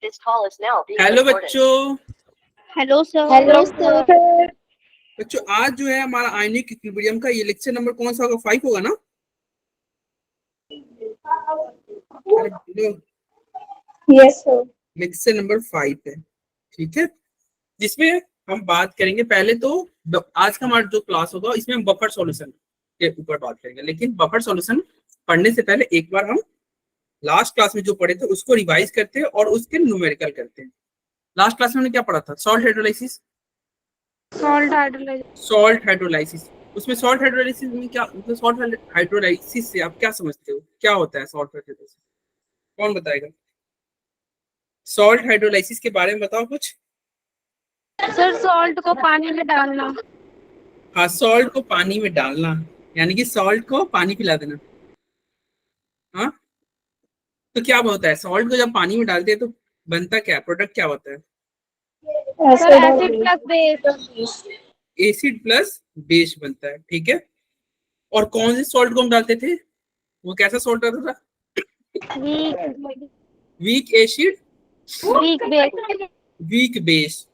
Hello बच्चों। Hello sir. Hello sir. बच्चों आज जो है हमारा आयनिक इक्विलिब्रियम का ये लेक्चर नंबर कौन सा होगा? 5 होगा ना? अरे बोलो। Yes sir. लेक्चर नंबर 5 है, ठीक है, जिसमें हम बात करेंगे। पहले तो आज का हमारा जो क्लास होगा इसमें हम बफर सॉल्यूशन के ऊपर बात करेंगे, लेकिन बफर सॉल्यूशन पढ़ने से पहले एक बार हम लास्ट क्लास में जो पढ़े थे उसको रिवाइज करते हैं और उसके न्यूमेरिकल करते हैं। लास्ट क्लास में हमने क्या पढ़ा था? Salt hydrolysis. सॉल्ट हाइड्रोलाइसिस, उसमें सॉल्ट हाइड्रोलाइसिस में क्या मतलब? सॉल्ट हाइड्रोलाइसिस से आप क्या समझते हो? क्या होता है सॉल्ट हाइड्रोलाइसिस? कौन बताएगा? सॉल्ट हाइड्रोलाइसिस के बारे में बताओ कुछ। सर सॉल्ट को पानी में डालना। हाँ, सॉल्ट को पानी में डालना, यानी कि सॉल्ट को पानी पिला देना। हाँ, तो क्या होता है सॉल्ट को जब पानी में डालते हैं तो बनता क्या? प्रोडक्ट क्या होता है? Sir acid plus base. Acid plus base बनता है, ठीक है। और कौन से सॉल्ट को हम डालते थे? वो कैसा सॉल्ट रहता था? Weak acid, weak base. Weak base,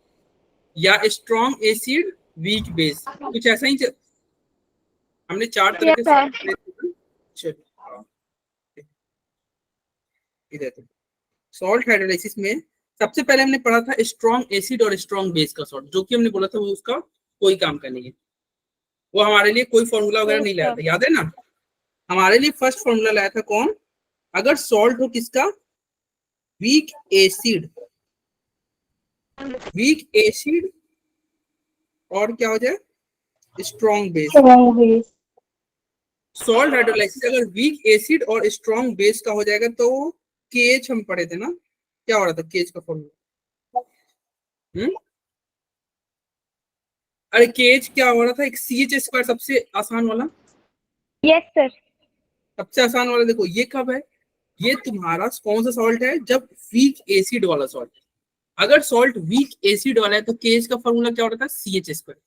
या स्ट्रॉन्ग एसिड वीक बेस, कुछ ऐसा ही हमने 4 तरह के इधर सॉल्ट हाइड्रोलाइसिस में सबसे पहले हमने पढ़ा था स्ट्रॉन्ग एसिड और स्ट्रॉन्ग बेस का सॉल्ट, जो कि हमने बोला था वो उसका कोई काम का नहीं है, वो हमारे लिए कोई फॉर्मूला वगैरह नहीं लाया था, याद है ना? हमारे लिए फर्स्ट फॉर्मूला लाया था कौन? अगर सॉल्ट हो किसका? वीक एसिड, वीक एसिड और क्या हो जाए? Strong base. सॉल्ट हाइड्रोलाइसिस अगर वीक एसिड और स्ट्रॉन्ग बेस का हो जाएगा तो केएच हम पढ़े थे ना, क्या हो रहा था केएच का फॉर्मूला? अरे केएच क्या हो रहा था? एक सीएच स्क्वायर सबसे आसान वाला। Yes sir. सबसे आसान वाला देखो ये कब है? ये तुम्हारा कौन सा सॉल्ट है? जब वीक एसिड वाला सॉल्ट। अगर सॉल्ट वीक एसिड वाला है तो केएच का फॉर्मूला क्या हो रहा था? CH square.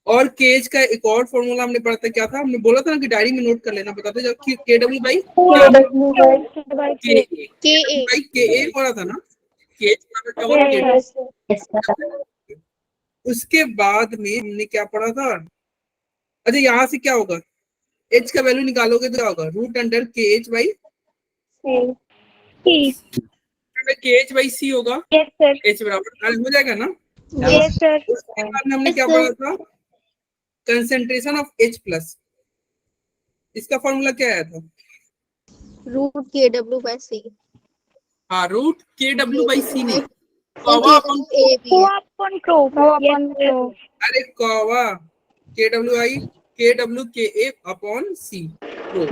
और केएच का एक और फॉर्मूला हमने पढ़ा था, क्या था? हमने बोला था ना कि डायरी में नोट कर लेना, बताते जब के डब्ल्यू बाई के ए हो रहा था ना, केएच का। उसके बाद में हमने क्या पढ़ा था? अच्छा, यहाँ से क्या होगा? एच का वैल्यू निकालोगे तो क्या होगा? Root under K H by के एच बाई सी होगा। Yes sir. एच बराबर हो जाएगा ना? Yes sir. उसके बाद में हमने क्या पढ़ा था? Concentration of H plus. इसका फॉर्मूला क्या आया था? रूट के डब्ल्यू बाई सी। हाँ, रूट के डब्ल्यू बाई सी नहीं, अरे कौवा के डब्ल्यू के ए अपॉन सी प्रो,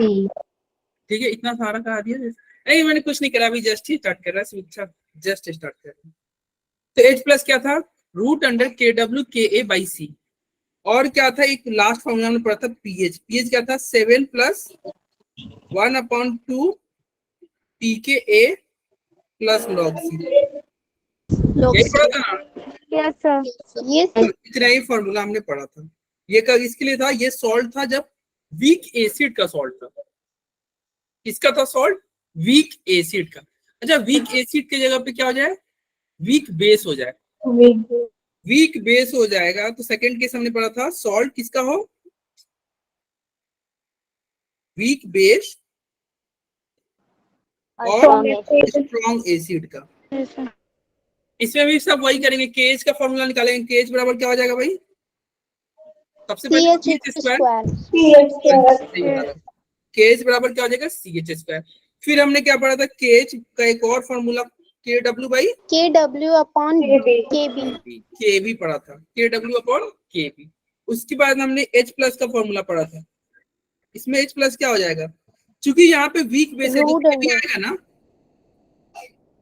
ठीक है। इतना सारा कहा दिया। नहीं मैंने कुछ नहीं करा, अभी जस्ट ही स्टार्ट कर रहा है, जस्ट स्टार्ट कर रहा है। तो H प्लस क्या था? रूट अंडर के डब्ल्यू के ए बाई सी। और क्या था? एक लास्ट फॉर्मूला में पढ़ा था पीएच। पीएच क्या था? 7 प्लस 1 अपॉन 2 पी के ए प्लस लॉग सी। यही पढ़ा था ना? Yes sir. तो इतना ही फॉर्मूला हमने पढ़ा था। ये कब इसके लिए था? ये सॉल्ट था जब वीक एसिड का सॉल्ट था। किसका था सॉल्ट? वीक एसिड का। अच्छा, वीक एसिड की जगह पे क्या हो जाए? वीक बेस हो जाए। वीक बेस हो जाएगा तो सेकंड केस हमने पढ़ा था सॉल्ट किसका हो? वीक बेस और स्ट्रॉन्ग एसिड का। इसमें भी सब वही करेंगे, केएच का फॉर्मूला निकालेंगे। केएच बराबर क्या हो जाएगा भाई? सबसे पहले केएच बराबर क्या हो जाएगा? CH square. फिर हमने क्या पढ़ा था? केएच का एक और फॉर्मूला के डब्ल्यू बाई के डब्ल्यू अपॉन के बी। के भी पढ़ा था, के डब्ल्यू अपॉन के बी। उसके बाद हमने एच प्लस का फॉर्मूला पढ़ा था। इसमें एच प्लस क्या हो जाएगा? क्योंकि यहाँ पे वीक बेस है तो के भी आएगा ना,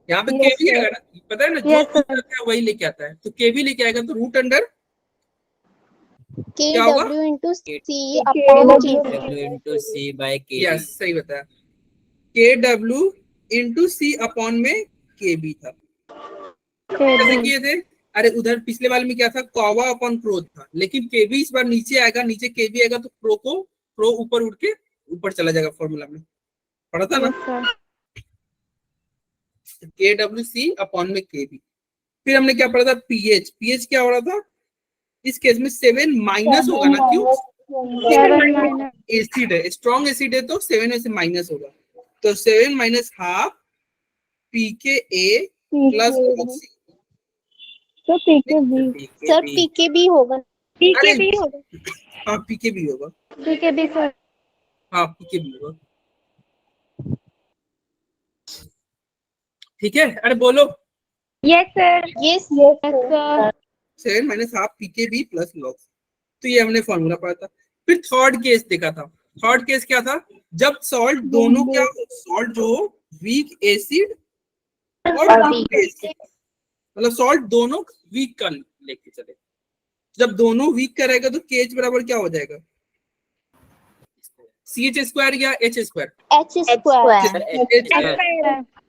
यहाँ पे के भी आएगा ना, पता है ना, जो आता है वही लेके आता है, तो के भी लेके आएगा तो रूट अंडर के क्या होगा? डब्ल्यू इंटू सी अपॉन सी बाय के। यस, सही बताया। के डब्ल्यू इंटू सी अपॉन में के बी था। कैसे किए थे? अरे उधर पिछले वाले में क्या था? कौवा अपॉन प्रो था, लेकिन के बी इस बार नीचे आएगा, नीचे के बी आएगा तो प्रो ऊपर उठ के ऊपर चला जाएगा फॉर्मूला में। पढ़ा था ना? KWC अपॉन में KB। फिर हमने क्या पढ़ा था, पीएच। पीएच क्या हो रहा था इस केस में, 7 माइनस होगा ना, क्यों, 7 एसिड है, स्ट्रॉन्ग एसिड है तो 7 में से माइनस होगा, तो 7 minus half pKa plus oxy. तो PKB सर PKB होगा, PKB होगा। हाँ पीकेबी होगा, PKB सर। हाँ पीकेबी होगा। ठीक है, अरे बोलो। Yes sir. Yes sir 7 minus half pKb plus locks, तो ये हमने फॉर्मूला पढ़ा था। फिर थर्ड केस देखा था। थर्ड केस क्या था, जब सॉल्ट दोनों क्या, सॉल्ट जो वीक एसिड और वीक एसिड, मतलब सॉल्ट दोनों वीक का लेके चले, जब दोनों वीक का रहेगा तो KH बराबर क्या हो जाएगा, CH स्क्वायर या H स्क्वायर,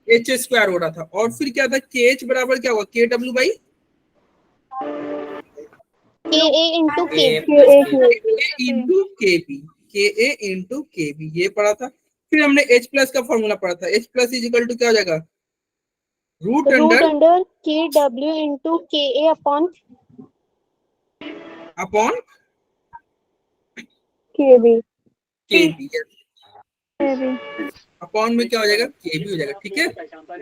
H स्क्वायर हो रहा था। और फिर क्या था, KH बराबर क्या होगा, KW by KA into K into KB, KA into KB, ये पढ़ा था। फिर हमने H प्लस का फॉर्मूला पढ़ा था, H plus is equal to क्या हो जाएगा, root under KW into KA upon upon KB। KB, upon में क्या हो जाएगा, KB हो जाएगा। ठीक है, बता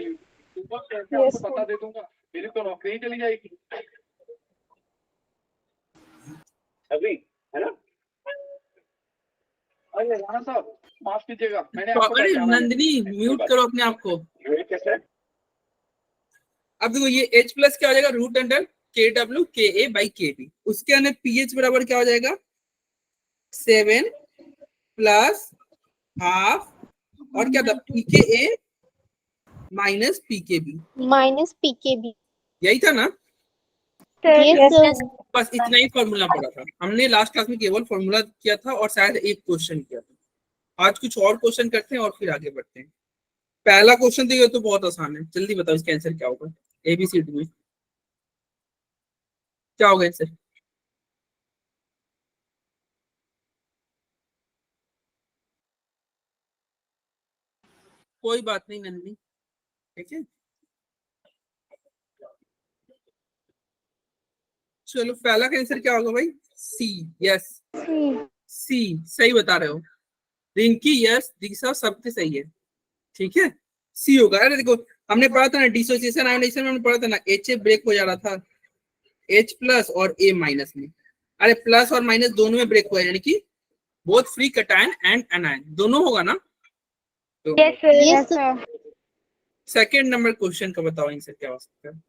दे दूंगा, मेरी तो नौकरी चली जाएगी अभी, है ना। अरे राणा साहब माफ कीजिएगा, मैंने आपको अरे पहचाना नहीं। नंदिनी म्यूट करो अपने आप को। ये कैसे? अब देखो ये H प्लस क्या हो जाएगा, root under KW KA by KB, उसके अंदर pH बराबर क्या हो जाएगा, 7 प्लस हाफ और क्या था, pKa माइनस PKB, यही था ना। बस इतना ही फॉर्मूला पड़ा था हमने लास्ट क्लास में, केवल फॉर्मूला किया था और शायद एक क्वेश्चन किया था। आज कुछ और क्वेश्चन करते हैं और फिर आगे बढ़ते हैं। पहला क्वेश्चन तो ये तो बहुत आसान है, जल्दी बताओ इसका आंसर क्या होगा, ABCD में क्या होगा आंसर। कोई बात नहीं नंदिनी, ठीक है, चलो पहला का आंसर क्या होगा भाई, C। यस C सही बता रहे हो रिंकी, यस दीक्षा सबके सही है। ठीक है, C होगा। अरे देखो हमने पढ़ा था ना डिसोसिएशन आयोनाइजेशन में, हमने पढ़ा था ना HA ब्रेक हो जा रहा था H प्लस और A माइनस में, अरे प्लस और माइनस दोनों में ब्रेक हुआ है, यानी कि both free cation and anion दोनों होगा ना। तो yes sir. Second number question का बताओ आंसर क्या हो सकता है।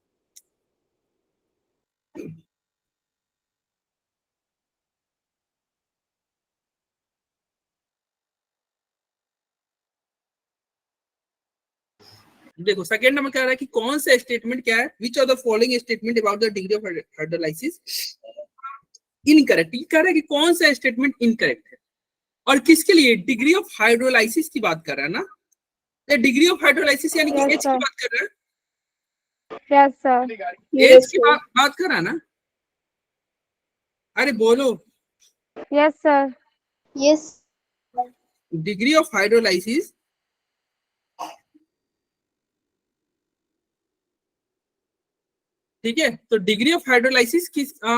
देखो सेकेंड नंबर क्या रहा है कि कौन सा स्टेटमेंट क्या है, which of the following statement about the degree of hydrolysis incorrect, ये कह रहा है कि कौन सा स्टेटमेंट इनकरेक्ट है और किसके लिए, डिग्री ऑफ हाइड्रोलाइसिस की बात कर रहा है ना, डिग्री ऑफ हाइड्रोलाइसिस यानी कि H की बात कर रहा है, यस सर। एज की बात कर रहा है ना, अरे बोलो। Yes sir. Yes degree of hydrolysis ठीक है, तो डिग्री ऑफ हाइड्रोलाइसिस किस क्या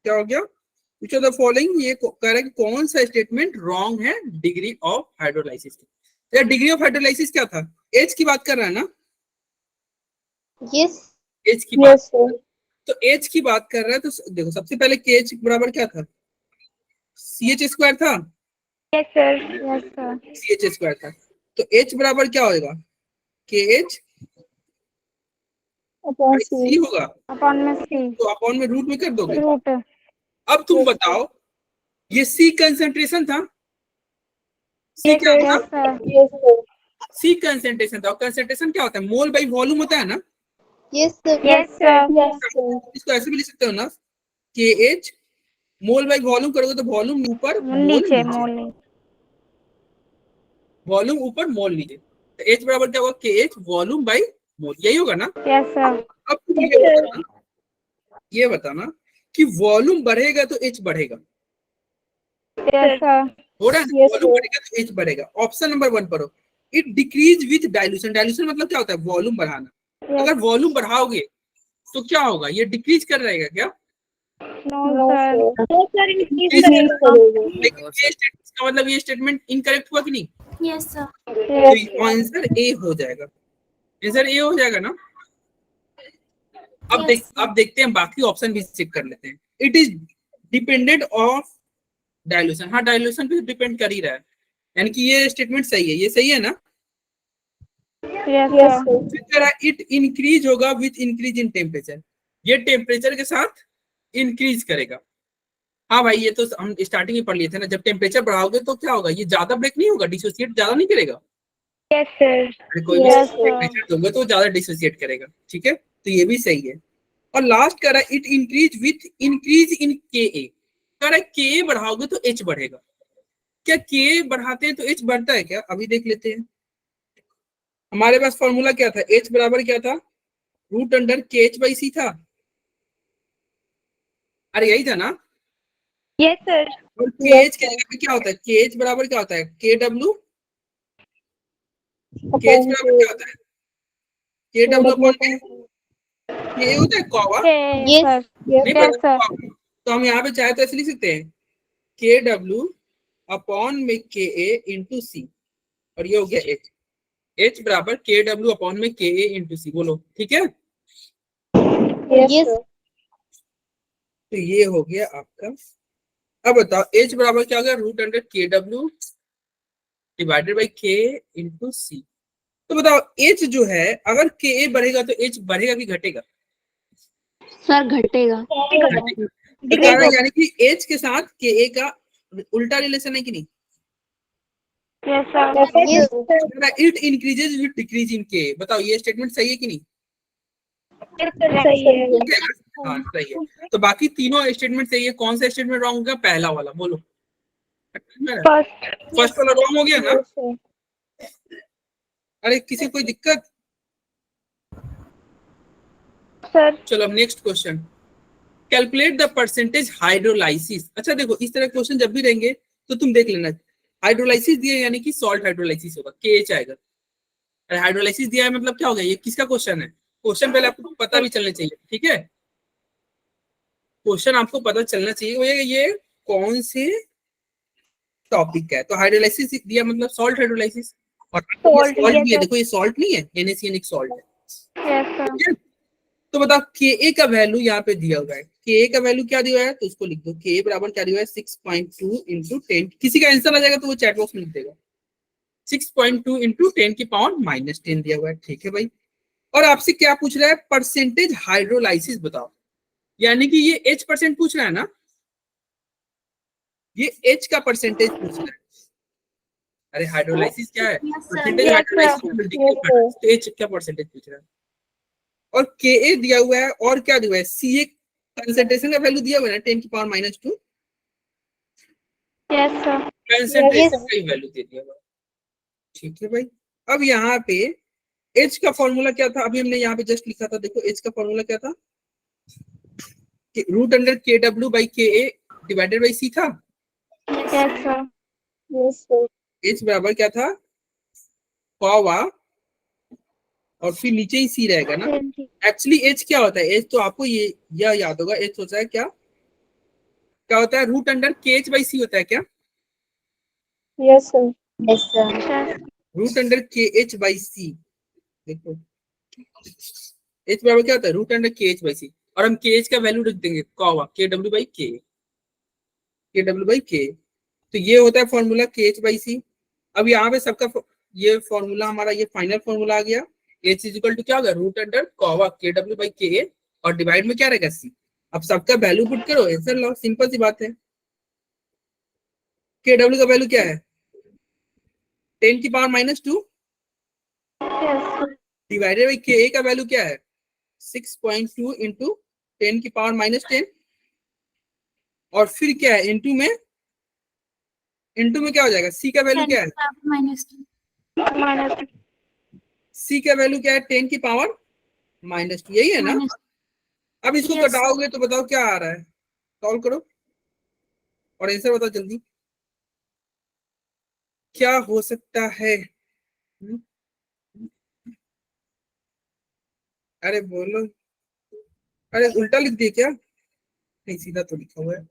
हो गया, विच ऑफ द फॉलोइंग, ये कह रहा है कि कौन सा स्टेटमेंट रॉन्ग है डिग्री ऑफ हाइड्रोलाइसिस की। या डिग्री ऑफ हाइड्रोलाइसिस क्या था, एज की बात कर रहा है ना, यस एज की बात, तो एज की बात कर रहा है, तो देखो सबसे पहले KH बराबर क्या था, CH स्क्वायर था, yes sir. Yes sir. CH square था, तो H बराबर क्या होगा, KH अपॉन C होगा, अपॉन में C तो अपॉन में रूट में कर दोगे। रूट। अब तुम बताओ ये C कंसेंट्रेशन था, C क्या था, यस सर। C कंसेंट्रेशन था, और कंसेंट्रेशन क्या होता है, मोल बाई वॉल्यूम होता है ना, यस यस सर। इसको ऐसे भी लिख सकते हो ना, KH मोल बाई वॉल्यूम करोगे तो वॉल्यूम ऊपर मोल नीचे नीचे, मोल। वॉल्यूम ऊपर मोल नीचे, तो H बराबर क्या होगा, KH वॉल्यूम बाई मोल, यही होगा ना। Yes sir. अब तुम ये बताना कि वॉल्यूम बढ़ेगा तो H बढ़ेगा, यस सर। हो रहा है, वॉल्यूम बढ़ेगा तो H बढ़ेगा। ऑप्शन नंबर 1 पढ़ो, it decrease with dilution. Dilution मतलब क्या होता है? वॉल्यूम बढ़ाना। अगर वॉल्यूम बढ़ाओगे तो क्या होगा? ये डिक्रीज कर रहेगा क्या? No sir. Increase लेकिन ये स्टेटमेंट का मतलब ये स्टेटमेंट इनकरेक्ट हुआ कि नहीं? Yes sir. तो आंसर ए हो जाएगा। आंसर ए हो जाएगा ना? अब देखते हैं बाकी ऑप्शन भी चेक कर लेते हैं। It is dependent of dilution. हाँ, डाइल्यूशन पे डिपेंड कर ही रहा है, यानी कि ये स्टेटमेंट सही है। ये सही है ना? Yes sir. फिर कह रहा है इट इंक्रीज होगा विथ इंक्रीज इन टेम्परेचर। ये टेम्परेचर के साथ इंक्रीज करेगा। हाँ भाई, ये तो हम स्टार्टिंग में पढ़ लिए थे ना, जब टेम्परेचर बढ़ाओगे तो क्या होगा? ये ज्यादा ब्रेक नहीं होगा, डिसोसिएट ज्यादा नहीं करेगा। Yes sir. अरे कोई भी टेम्परेचर दोगे तो ज्यादा डिसोसिएट करेगा। ठीक है, तो ये भी सही है। और लास्ट कह रहा है it increase with increase in के ए। कह रहा है के बढ़ाओगे तो एच बढ़ेगा। क्या के बढ़ाते हैं तो एच बढ़ता है क्या? अभी देख लेते हैं। हमारे पास फॉर्मूला क्या था? एच बराबर क्या था? Root under K H by सी था। अरे यही था ना? Yes sir. और के एच के जगह पे क्या होता है? के एच बराबर क्या होता है? के डब्ल्यू। के एच बराबर क्या होता है? के डब्ल्यू अपॉन ये होता है कॉवा। Yes. नहीं यस पता सर। तो हम यहाँ पे चाहे तो ऐसे लिख सकते हैं, के डब्ल्यू अपॉन में के ए इंटू सी, और ये हो गया एच। एच बराबर के डब्ल्यू अपॉन में के ए इंटू सी। बोलो ठीक है? Yes. तो ये हो गया आपका। अब बताओ एच बराबर क्या हो गया? रूट अंडर के डब्ल्यू डिवाइडेड बाई के इंटू सी। तो बताओ एच जो है, अगर के ए बढ़ेगा तो एच बढ़ेगा कि घटेगा? सर घटेगा। घटेगा। तो कह रहा है यानी कि एच के साथ के ए का उल्टा रिलेशन है कि नहीं? Yes sir. Yes. It increases with decrease in के। बताओ ये स्टेटमेंट सही है कि नहीं? सही है। ठीक है? हाँ सही है। तो बाकी तीनों स्टेटमेंट सही है। कौन सा स्टेटमेंट रॉन्ग होगा? पहला वाला। बोलो। फर्स्ट। फर्स्ट वाला रॉन्ग हो गया ना? अरे किसी कोई दिक्कत? सर। चलो अब next question. Calculate the percentage hydrolysis. अच्छा देखो, इस तरह क्वेश्चन जब भी रहेंगे तो तुम देख लेना। हाइड्रोलाइसिस दिया यानी कि सॉल्ट हाइड्रोलाइसिस होगा, के एच आएगा। अरे हाइड्रोलाइसिस दिया है मतलब क्या हो गया? ये किसका क्वेश्चन है? क्वेश्चन पहले आपको पता भी चलना चाहिए। ठीक है, क्वेश्चन आपको पता चलना चाहिए ये कौन से टॉपिक का है। तो हाइड्रोलाइसिस दिया मतलब सॉल्ट हाइड्रोलाइसिस। और Salt, सॉल्ट yes, भी है, sir. देखो ये सॉल्ट नहीं है, NaCN एक सॉल्ट है। Yes sir. ठीक है? तो बताओ के ए का वैल्यू यहाँ पे दिया हुआ है। के ए का वैल्यू क्या दिया हुआ है? तो उसको लिख दो। के ए बराबर क्या दिया हुआ है? 6.2 इंटू 10। किसी का आंसर आ जाएगा तो वो चैट बॉक्स में लिख देगा। 6.2 इंटू 10 की पावर माइनस 10 दिया हुआ है। ठीक है भाई। और आपसे क्या पूछ रहा है? परसेंटेज हाइड्रोलाइसिस बताओ। यानी कि ये एच परसेंट पूछ रहा है ना? ये एच का परसेंटेज पूछ रहा है। अरे हाइड्रोलाइसिस क्या है? Percentage Yes, hydrolysis. तो एच क्या परसेंटेज पूछ रहा है? और के ए दिया हुआ है, और क्या दिया हुआ है? सी ए कंसंट्रेशन का वैल्यू दिया हुआ है ना, 10 की power minus 2। Yes sir. Concentration का वैल्यू दे दिया हुआ है। ठीक है भाई। अब यहाँ पे एच का फॉर्मूला क्या था? अभी हमने यहाँ पे जस्ट लिखा था। देखो एच का फॉर्मूला क्या था? रूट अंडर के डब्ल्यू बाई के ए डिवाइडेड बाई सी था। Yes sir. Yes. Sir. H बराबर क्या था? पावा, और फिर नीचे ही सी रहेगा ना। एक्चुअली एच क्या होता है? एच तो आपको ये यह याद होगा। एच होता है क्या? क्या होता है? Root under K H by C होता है क्या? Yes. Sir. Yes. Sir. Root under K H by C. देखो एच बराबर क्या होता है? Root under K H by C. और हम के एच का वैल्यू रख देंगे कॉवा के डब्ल्यू बाई के, के डब्ल्यू बाई के। तो ये होता है फॉर्मूला के एच बाई सी। अब यहाँ पे सबका ये फॉर्मूला हमारा ये फाइनल फॉर्मूला आ गया। एच इज इक्वल टू क्या होगा? रूट अंडर कॉवा के डब्ल्यू बाई के ए, और डिवाइड में क्या रहेगा? सी। अब सबका वैल्यू पुट करो, आंसर लो। सिंपल सी बात है। के डब्ल्यू का वैल्यू क्या है? 10 की पावर माइनस 2 डिवाइडेड बाई के ए का वैल्यू क्या है? 6.2 इंटू 10 की पावर माइनस 10, और फिर क्या है? इंटू में क्या हो जाएगा? सी का वैल्यू क्या है? माइनस। सी का वैल्यू क्या है? 10 की पावर माइनस 2। यही है ना? अब इसको घटाओगे तो बताओ क्या आ रहा है? सॉल्व करो और आंसर बताओ जल्दी। क्या हो सकता है? अरे बोलो, अरे उल्टा लिख दिए क्या? नहीं सीधा तो लिखा हुआ है।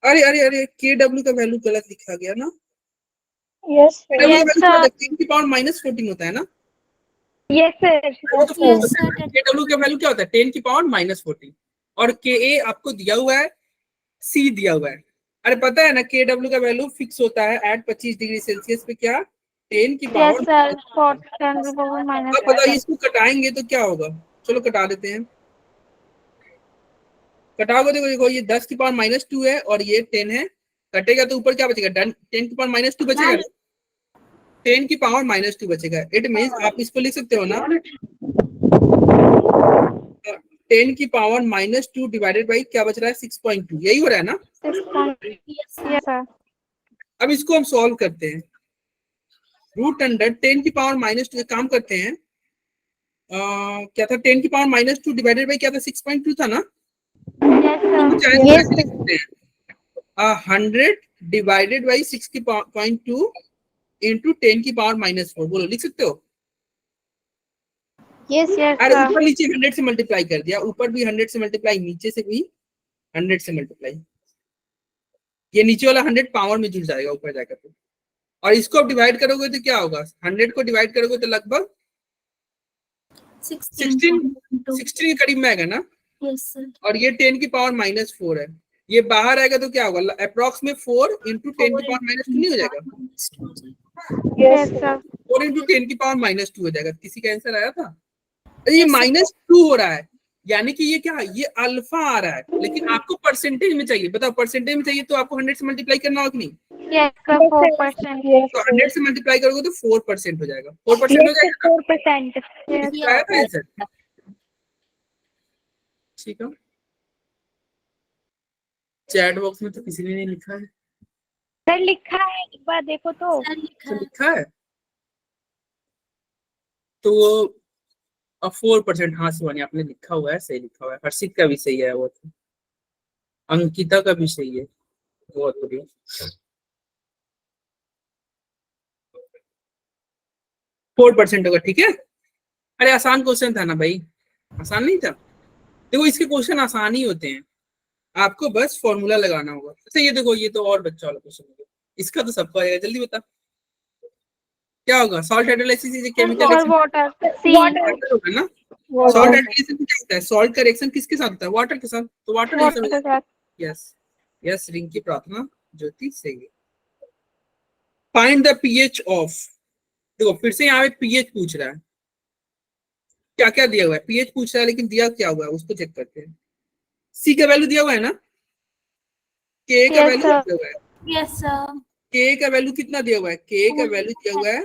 अरे अरे अरे के डब्ल्यू का वैल्यू गलत लिखा गया ना। Yes, sir. Yes, sir. 10 की पावर -14 होता है ना। Yes, sir. Yes, sir. के डब्ल्यू का वैल्यू क्या होता है? 10 की पावर -14। और के ए आपको दिया हुआ है, सी दिया हुआ है। अरे पता है ना के डब्ल्यू का वैल्यू फिक्स होता है एट 25 डिग्री सेल्सियस पे क्या 10 की Yes, power. sir. For 10 to the power minus अब बताइए इसको कटाएंगे तो क्या होगा? चलो कटा देते हैं। कटाओगे तो देखो ये 10 की पावर -2 है और ये 10 है। कटेगा तो ऊपर क्या बचेगा? 10 की पावर -2 बचेगा। 10 की पावर -2 बचेगा। इट मीन्स आप इसको लिख सकते हो ना 10 की पावर -2 डिवाइडेड बाई क्या बच रहा है 6.2। यही हो रहा है ना। 6. Yes, sir. अब इसको हम सॉल्व करते हैं। रूट अंडर 10 की पावर -2 काम करते हैं। क्या था 10 की पावर -2 डिवाइडेड बाई क्या था 6.2 था ना। Yes, sir. तो चाहे Yes, ऐसे लिख सकते हैं 100 डिवाइडेड बाई 6.2 इंटू 10 की पावर -4। बोलो लिख सकते हो? yes, Yes, अरे sir. ऊपर नीचे 100 से मल्टीप्लाई कर दिया, ऊपर भी 100 से मल्टीप्लाई, नीचे से भी 100 से मल्टीप्लाई। ये नीचे वाला 100 पावर में जुड़ जाएगा ऊपर जाकर तो। और इसको आप डिवाइड करोगे तो क्या होगा? 100 को डिवाइड करोगे तो लगभग 16 के करीब में आएगा ना। yes, sir. और ये 10 की पावर -4 है। ये बाहर आएगा तो क्या होगा? अप्रोक्स में 4 इंटू 10 की पावर -2 नहीं हो जाएगा? Yes, sir. 4 इंटू 10 की पावर -2 हो जाएगा। किसी का आंसर आया था? अरे ये -2 हो रहा है, यानी कि ये क्या है? ये अल्फा आ रहा है। लेकिन आपको परसेंटेज में चाहिए। बताओ परसेंटेज में चाहिए तो आपको 100 से मल्टीप्लाई करना होगा कि नहीं? Yes, sir. 4%. Yes, तो sir. 100 से मल्टीप्लाई करोगे तो 4% हो जाएगा। 4% हो जाएगा। 4%. Yes, किसका आया था आंसर? ठीक है। चैट बॉक्स में तो किसी ने नहीं लिखा है। सर लिखा है, एक बार देखो तो। तो लिखा है तो वो 4%। हाँ शिवानी आपने लिखा हुआ है, सही लिखा हुआ है। हर्षित का भी सही है वो तो। अंकिता का भी सही है। बहुत बढ़िया। 4% होगा। ठीक है। अरे आसान क्वेश्चन था ना भाई, आसान नहीं था। देखो इसके क्वेश्चन आसान ही होते हैं, आपको बस फॉर्मूला लगाना होगा। अच्छा ये देखो ये तो और बच्चा वाला क्वेश्चन है, इसका तो सबको आएगा। जल्दी बता क्या होगा? सॉल्ट हाइड्रोलाइसिस इज केमिकल और वाटर. वाटर होगा ना। सॉल्ट हाइड्रोलाइसिस में क्या होता है? सॉल्ट का रिएक्शन किसके साथ होता है? वाटर के साथ। तो वाटर आंसर हो जाएगा। यस यस रिंकी प्रार्थना ज्योति सही है। Find the pH of. देखो फिर से यहाँ पे पीएच पूछ रहा है। क्या क्या दिया हुआ है? पीएच पूछ रहा है लेकिन दिया क्या हुआ है उसको चेक करते हैं। सी का वैल्यू दिया हुआ है ना। के का वैल्यू दिया हुआ है। Yes, sir. के का वैल्यू कितना दिया हुआ है? के का वैल्यू दिया हुआ है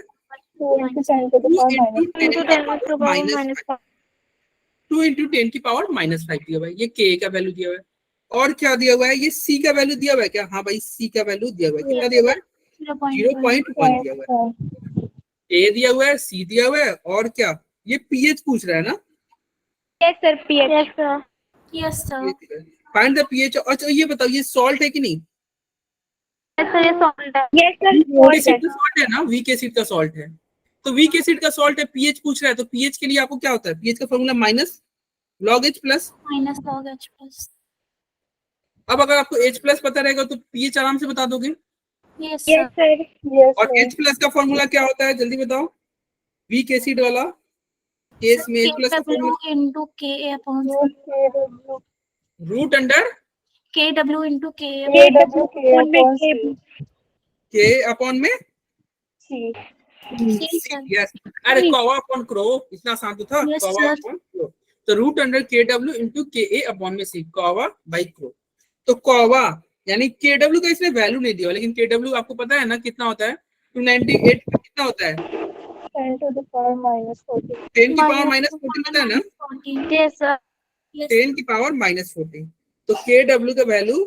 2 into 10 to the power minus 2 into 10 to the power minus 5. 2 into 10 की पावर -5 दिया हुआ है। ये के का वैल्यू दिया हुआ है। और क्या दिया हुआ है? ये सी का वैल्यू दिया हुआ है क्या? हाँ भाई सी का वैल्यू दिया हुआ है। कितना दिया हुआ है? 0.1 दिया हुआ है। ए दिया हुआ है, सी दिया हुआ है, और क्या ये पीएच पूछ रहा है ना। Yes, sir. pH. Yes, sir. Yes, sir. Find the pH. अच्छा ये बताओ ये सॉल्ट है कि नहीं? Yes, sir. ये salt है. Yes, sir. एसिड का सॉल्ट है ना। वीक एसिड का सॉल्ट है। तो वीक एसिड का सॉल्ट है, पीएच पूछ रहा है। तो पीएच के लिए आपको क्या होता है? पीएच का formula minus log H plus. Minus log H plus. अब अगर आपको H प्लस पता रहेगा तो पीएच आराम से बता दोगे। Yes, sir. Yes, sir. और H प्लस का फॉर्मूला क्या होता है? जल्दी बताओ। वीक एसिड वाला केस में H प्लस का KW formula into Ka upon C. Root under KW into Ka KW के अपॉन में C. यस। अरे कौवा अपॉन क्रो इतना आसान तो था। Yes, कौवा sir. अपॉन क्रो तो root under KW into KA upon में C। कौवा बाई क्रो। तो कौवा यानी KW का इसमें वैल्यू नहीं दिया, लेकिन KW आपको पता है ना कितना होता है? 298 कितना होता है? 10 to the power minus 14. 10 की पावर -14 होता है ना। 14. Yes, sir. 10 की पावर -14। तो KW का वैल्यू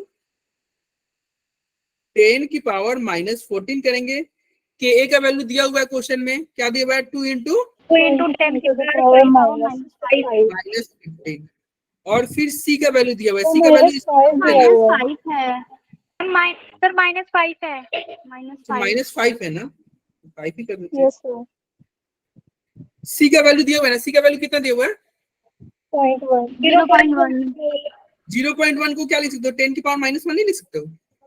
10 की पावर -14 करेंगे। KA का वैल्यू दिया हुआ है क्वेश्चन में, क्या दिया हुआ है? 2 into 2 into 10 to the power minus 5. -15। और फिर C का वैल्यू दिया हुआ है। C का वैल्यू -5 है. सर -5 है. -5. -5 है ना। 5 ही करना चाहिए। Yes, sir. सी का वैल्यू दिया हुआ है ना, सी का वैल्यू कितना दिया हुआ है? 0.1. 0.1 0.1 को क्या लिख सकते हो? 10 की पावर -1 नहीं लिख सकते हो?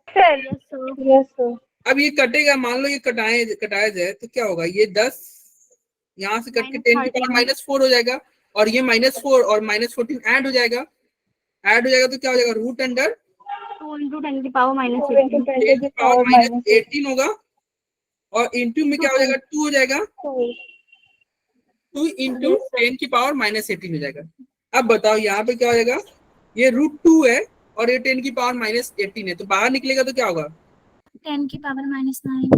Sir. yes sir Yes, sir. अब ये कटेगा, मान लो ये कटाया जाए तो क्या होगा? ये 10 यहाँ से कट के 10 की पावर -4 हो जाएगा, और ये -4 और -14 ऐड हो जाएगा। तो क्या हो जाएगा? रूट अंडर 2 into 10 की पावर 4 into -18 10 to 10 the की पावर power -18 होगा, और इंटू में क्या हो जाएगा? 2 हो जाएगा। 2. 2 इंटू 10 की पावर -18 हो जाएगा। अब बताओ यहाँ पे क्या हो जाएगा? ये √2 है और ये 10 की पावर -18 है, तो बाहर निकलेगा तो क्या होगा? 10 की पावर -9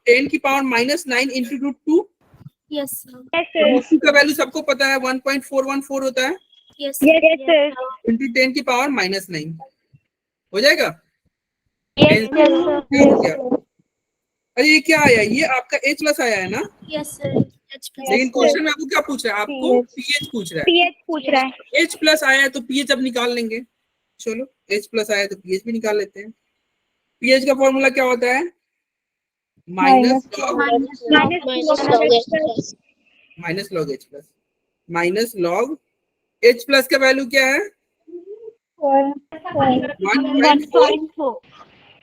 10 की पावर -9 इंटू √2। yes sir √2 का वैल्यू सबको पता है 1.414 होता है, yes sir. इंटू 10 की पावर -9 हो जाएगा। yes Answer sir ठीक हो गया। अरे ये क्या आया? ये आपका H+ आया है ना, yes sir H plus लेकिन sir. क्वेश्चन में आपको क्या पूछ रहा है? आपको PH pH पूछ रहा है। PH पूछ रहा है. H+ आया है तो pH अब निकाल लेंगे। चलो H+ आया है तो pH भी निकाल लेते हैं। pH का फॉर्मूला क्या होता है? Minus log H+। Minus log H+ का वैल्यू क्या है? 1.4.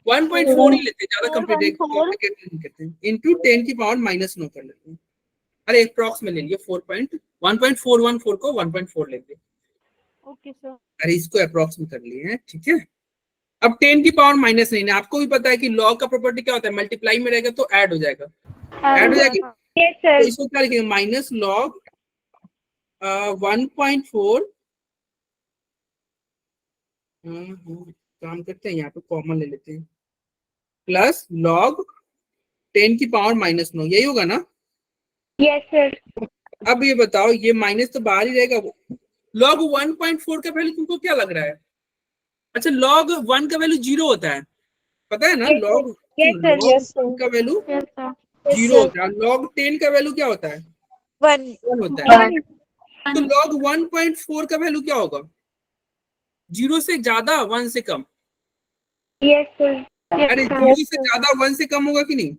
1.4 ही लेते हैं, ज्यादा कॉम्प्लिकेटेड नहीं करते हैं। इंटू 10 की पावर -9 कर लेते हैं। अरे अप्रॉक्स में ले लिए 1.414 को 1.4 लेंगे। okay sir अरे इसको अप्रॉक्स में कर लिए हैं, ठीक है। अब 10 की पावर -9 है, आपको भी पता है कि लॉग का प्रॉपर्टी क्या होता है? मल्टीप्लाई में रहेगा तो ऐड हो जाएगा, ऐड हो जाएगा। Yes, तो sir. इसको क्या लिखेंगे? माइनस लॉग 1.4 काम करते हैं, यहाँ पे कॉमन ले लेते हैं, प्लस लॉग 10 की पावर -9, यही होगा ना? Yes, sir. अब ये बताओ, ये माइनस तो बाहर ही रहेगा। लॉग 1.4 का वैल्यू तुमको क्या लग रहा है? अच्छा, लॉग 1 का वैल्यू 0 होता है, पता है ना? Yes, log Yes, sir. Yes, sir. का वैल्यू yes sir 0 होता है, लॉग 10 का वैल्यू क्या होता है? 1. 1 होता है। 1. तो लॉग 1.4 का वैल्यू क्या होगा? 0 से ज्यादा, 1 से कम। Yes, sir. अरे 0 से ज्यादा 1 से कम होगा कि नहीं?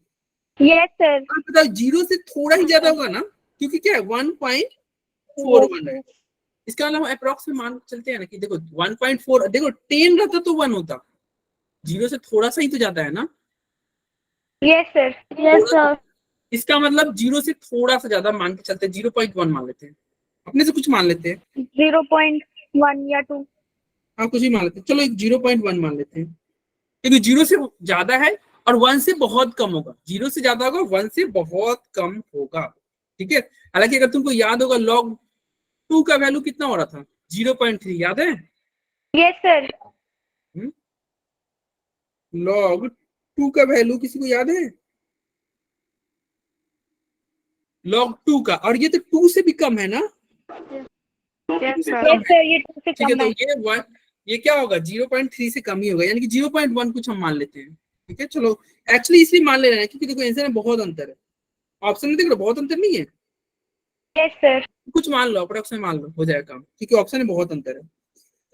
Yes, sir. आप बताओ, 0 से थोड़ा ही ज्यादा होगा ना, क्योंकि क्या है? 1.41 है। इसका मतलब अप्रॉक्स में मान चलते हैं ना कि देखो 1.4, देखो 10 रहता तो 1 होता, 0 से थोड़ा सा ही तो ज्यादा है ना। Yes, sir. yes sir इसका मतलब 0 से थोड़ा सा ज्यादा मान के चलते हैं, 0.1 मान लेते हैं, अपने से कुछ मान लेते हैं, 0.1 या 2. हाँ कुछ ही मान लेते हैं। चलो 0.1 मान लेते हैं, क्योंकि 0 से ज्यादा है और 1 से बहुत कम होगा। 0 से ज्यादा होगा, 1 से बहुत कम होगा, ठीक है। हालांकि अगर तुमको याद होगा, लॉग 2 का वैल्यू कितना हो रहा था? 0.3, याद है? Yes, sir. लॉग 2 का वैल्यू किसी को याद है? लॉग 2 का, और ये तो 2 से भी कम है ना? yes sir Yes, sir. ये 2 से ठीक है, कम तो है. ये क्या होगा? 0.3 से कम ही होगा, यानी कि 0.1 कुछ हम मान लेते हैं, ठीक है। चलो एक्चुअली इसलिए मान ले रहे हैं क्योंकि देखो आंसर में बहुत अंतर है, ऑप्शन में देखो बहुत अंतर नहीं है, Yes, sir. कुछ मान लो, अप्रोक्स में मान लो, हो जाएगा काम, क्योंकि ऑप्शन में बहुत अंतर है।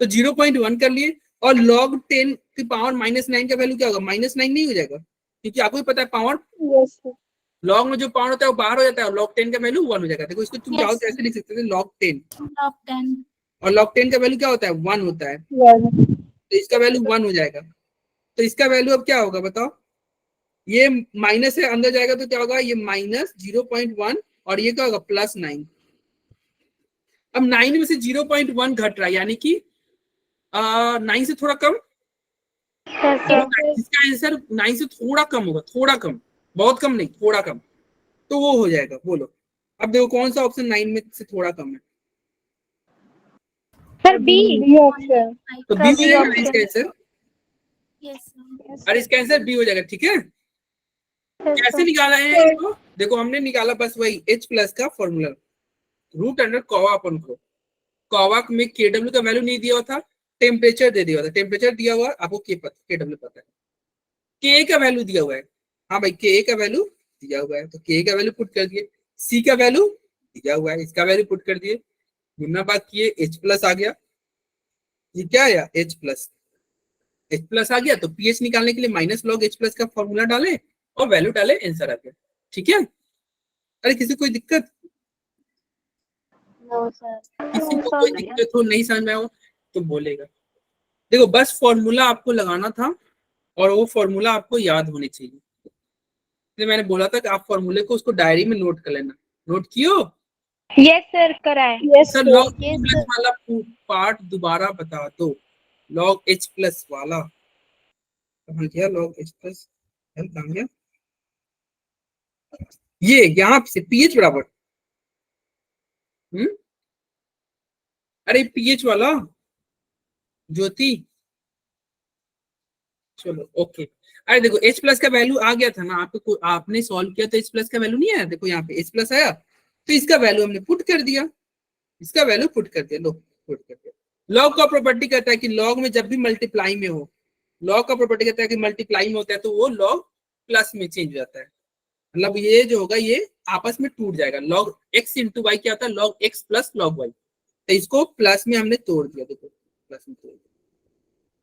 तो 0.1 कर लिए, और log 10 की पावर -9 का वैल्यू क्या होगा? -9 नहीं हो जाएगा, क्योंकि आपको भी पता है पावर Yes, sir. लॉग में जो पावर होता है वो बाहर हो जाता है, और log 10 का वैल्यू 1 हो जाएगा। देखो इसको तुम Yes. चाहो तो ऐसे लिख सकते थे, log 10, log 10 और log 10 का वैल्यू क्या होता है? 1 होता है, 1. तो इसका वैल्यू 1 हो जाएगा। तो इसका वैल्यू अब क्या होगा बताओ? ये माइनस है, अंदर जाएगा तो क्या होगा? ये -0.1, और ये क्या होगा? +9। अब 9 में से 0.1 घट रहा है, यानी कि 9 से थोड़ा कम, इसका आंसर 9 से थोड़ा कम होगा, थोड़ा कम, बहुत कम नहीं, थोड़ा कम, तो वो हो जाएगा। बोलो अब देखो कौन सा ऑप्शन 9 में से थोड़ा कम है? Sir, B. B option. तो बी हो जाएगा ना इसका आंसर, yes sir और इसका आंसर बी हो जाएगा, ठीक है। कैसे निकाला है इसको? देखो हमने निकाला बस वही H+ का फॉर्मूला, रूट अंडर कॉवा अपन को, कॉवा में KW का वैल्यू नहीं दिया हुआ था, टेम्परेचर दे दिया हुआ था, टेम्परेचर दिया हुआ, आपको KW पता है, K का वैल्यू दिया हुआ है, हाँ भाई K का वैल्यू दिया हुआ है, तो K का वैल्यू पुट कर दिए, C का वैल्यू दिया हुआ है, इसका वैल्यू पुट कर दिए, गुना बात किए, H+ आ गया, ये क्या आया? H+, H+ आ गया, तो pH निकालने के लिए -log H+ का फॉर्मूला डाले और वैल्यू डाले, आंसर आ गया। ठीक है? अरे किसी को कोई दिक्कत, नो सर। किसी को कोई दिक्कत हो, नहीं समझ में आया हो तो बोलेगा। देखो बस फॉर्मूला आपको लगाना था और वो फॉर्मूला आपको याद होनी चाहिए। इसलिए मैंने बोला था कि आप फॉर्मूले को उसको डायरी में नोट कर लेना। नोट कियो? यस सर, कराए। Sir log Yes, plus sir. वाला पार्ट दोबारा बता दो। लॉग एच प्लस वाला कहाँ गया? लॉग एच प्लस एल कहाँ गया? ये यहाँ से पीएच बराबर, अरे पीएच वाला ज्योति, चलो ओके। अरे देखो एच प्लस का वैल्यू आ गया था ना आपको, आपने सॉल्व किया तो एच प्लस का वैल्यू नहीं आया। देखो यहाँ पे एच प्लस आया तो इसका वैल्यू हमने पुट कर दिया, इसका वैल्यू पुट कर दिया, लो पुट कर दिया। लॉग का प्रॉपर्टी कहता है कि लॉग में जब भी मल्टीप्लाई में हो, लॉग का प्रॉपर्टी कहता है कि मल्टीप्लाई में होता है तो वो लॉग प्लस में चेंज हो जाता है। मतलब ये जो होगा ये आपस में टूट जाएगा। लॉग एक्स इंटू वाई क्या होता है? Log X plus log Y. तो इसको प्लस में हमने तोड़ दिया, देखो प्लस में तोड़ दिया।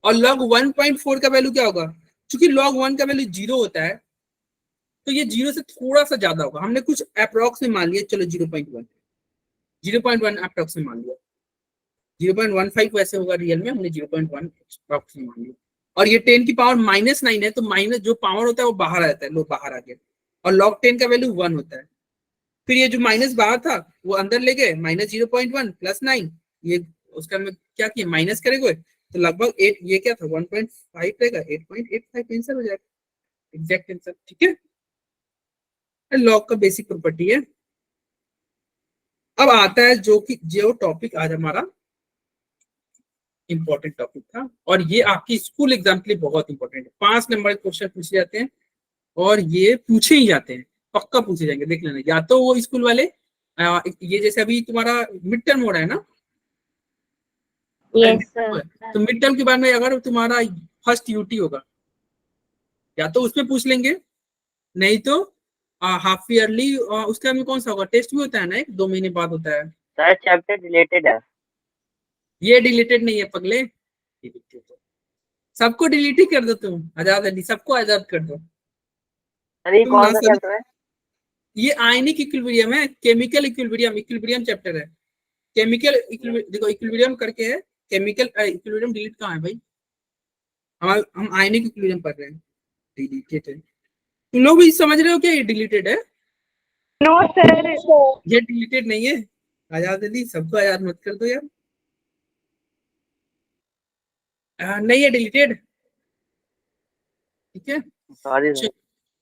और लॉग 1.4 का वैल्यू क्या होगा? क्योंकि लॉग 1 का वैल्यू 0 होता है तो ये 0 से थोड़ा सा ज्यादा होगा। हमने कुछ अप्रोक्स में मान लिया, चलो 0.1 अप्रोक्स में मान लिया। 0.15 वैसे होगा रियल में, हमने 0.1 अप्रोक्स में मान लिया। और ये 10 की पावर -9 है तो माइनस जो पावर होता है वो बाहर आ जाता है, लो बाहर आ गया। और log 10 का वैल्यू 1 होता है। फिर ये जो माइनस बाहर था वो अंदर ले गए, -0.1 + 9, ये उसका में क्या किया माइनस करेंगे तो लगभग 8, ये क्या था 1.5 रहेगा, 8.85 आंसर हो जाएगा, एग्जैक्ट आंसर। ठीक है, लॉग का बेसिक प्रॉपर्टी है। अब आता है जो टॉपिक आज हमारा इंपॉर्टेंट टॉपिक था, और ये आपकी स्कूल एग्जाम के लिए बहुत इंपॉर्टेंट है। 5 नंबर के क्वेश्चन पूछे जाते हैं और ये पूछे ही जाते हैं, पक्का पूछे जाएंगे, देख लेना। या तो वो स्कूल वाले ये जैसे अभी तुम्हारा मिड टर्म हो रहा है ना, Yes, sir. तो मिड टर्म के बाद में अगर तुम्हारा फर्स्ट यूटी होगा या तो उसमें पूछ लेंगे, नहीं तो हाफ ईयरली उसका में कौन सा होगा, टेस्ट भी होता है ना, 2 महीने बाद होता है। सर चैप्टर डिलीटेड है। ये डिलीटेड नहीं है पगले, सबको डिलीट ही कर दो तुम, आजाद अली सबको आजाद कर दो। सर ये तुम कौन ना सा सभी, चैप्टर है? ये आयनिक इक्विलिब्रियम है, केमिकल इक्विलिब्रियम, इक्विलिब्रियम चैप्टर है। केमिकल देखो इक्विलिब्रियम करके है, केमिकल इक्विलिब्रियम डिलीट कहाँ है भाई? हम आयनिक इक्विलिब्रियम पढ़ रहे हैं, डिलीटेड है। तुम लोग भी समझ रहे हो क्या ये डिलीटेड है? No sir. ये डिलीटेड नहीं है। आजाद अली सबको आजाद मत कर दो यार। नहीं है डिलीटेड, ठीक है। Sorry sir.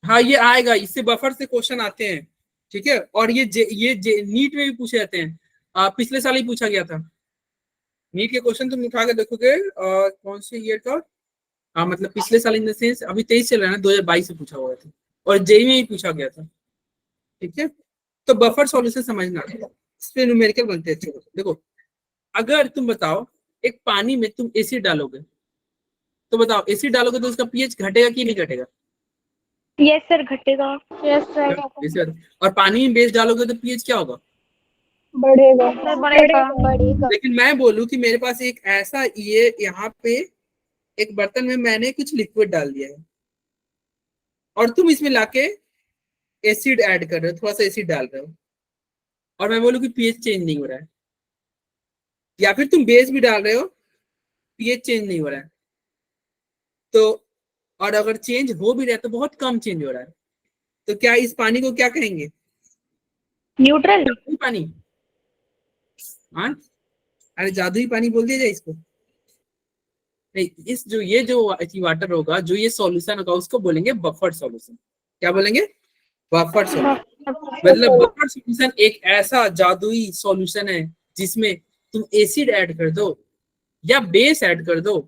हाँ ये आएगा, इससे बफर से क्वेश्चन आते हैं, ठीक है। और ये नीट में भी पूछे जाते हैं, पिछले साल ही पूछा गया था। नीट के क्वेश्चन तुम उठा के देखोगे कौन से ईयर का, मतलब पिछले साल इन द सेंस अभी 23 चल रहा है ना, 2022 से पूछा हुआ था और जेई में ही पूछा गया था, ठीक है। तो बफर सॉल्यूशन समझना, इस पे न्यूमेरिकल बनते हैं। चलो देखो, अगर तुम बताओ एक पानी में तुम एसिड डालोगे तो बताओ एसिड डालोगे तो उसका पीएच घटेगा कि नहीं घटेगा? यस सर, घटेगा। Yes, sir. और पानी में बेस डालोगे तो पीएच क्या होगा? बढ़ेगा। Sir, बढ़ेगा. लेकिन मैं बोलूं कि मेरे पास एक ऐसा ये यहाँ पे एक बर्तन में मैंने कुछ लिक्विड डाल दिया है और तुम इसमें लाके एसिड ऐड कर रहे हो, थोड़ा सा एसिड डाल रहे हो, और मैं बोलूं कि पीएच चेंज नहीं हो रहा है, या फिर तुम बेस भी डाल रहे हो पीएच चेंज नहीं हो रहा है, तो और अगर चेंज हो भी रहा है तो बहुत कम चेंज हो रहा है, तो क्या इस पानी को क्या कहेंगे? न्यूट्रल। जादुई पानी। हाँ, अरे जादुई पानी बोल दिया जाए इसको? नहीं, इस जो ये जो वाटर होगा, जो ये सॉल्यूशन होगा, उसको बोलेंगे बफर सॉल्यूशन। क्या बोलेंगे? Buffer solution. मतलब बफर सॉल्यूशन एक ऐसा जादुई सॉल्यूशन है जिसमें तुम एसिड ऐड कर दो या बेस ऐड कर दो,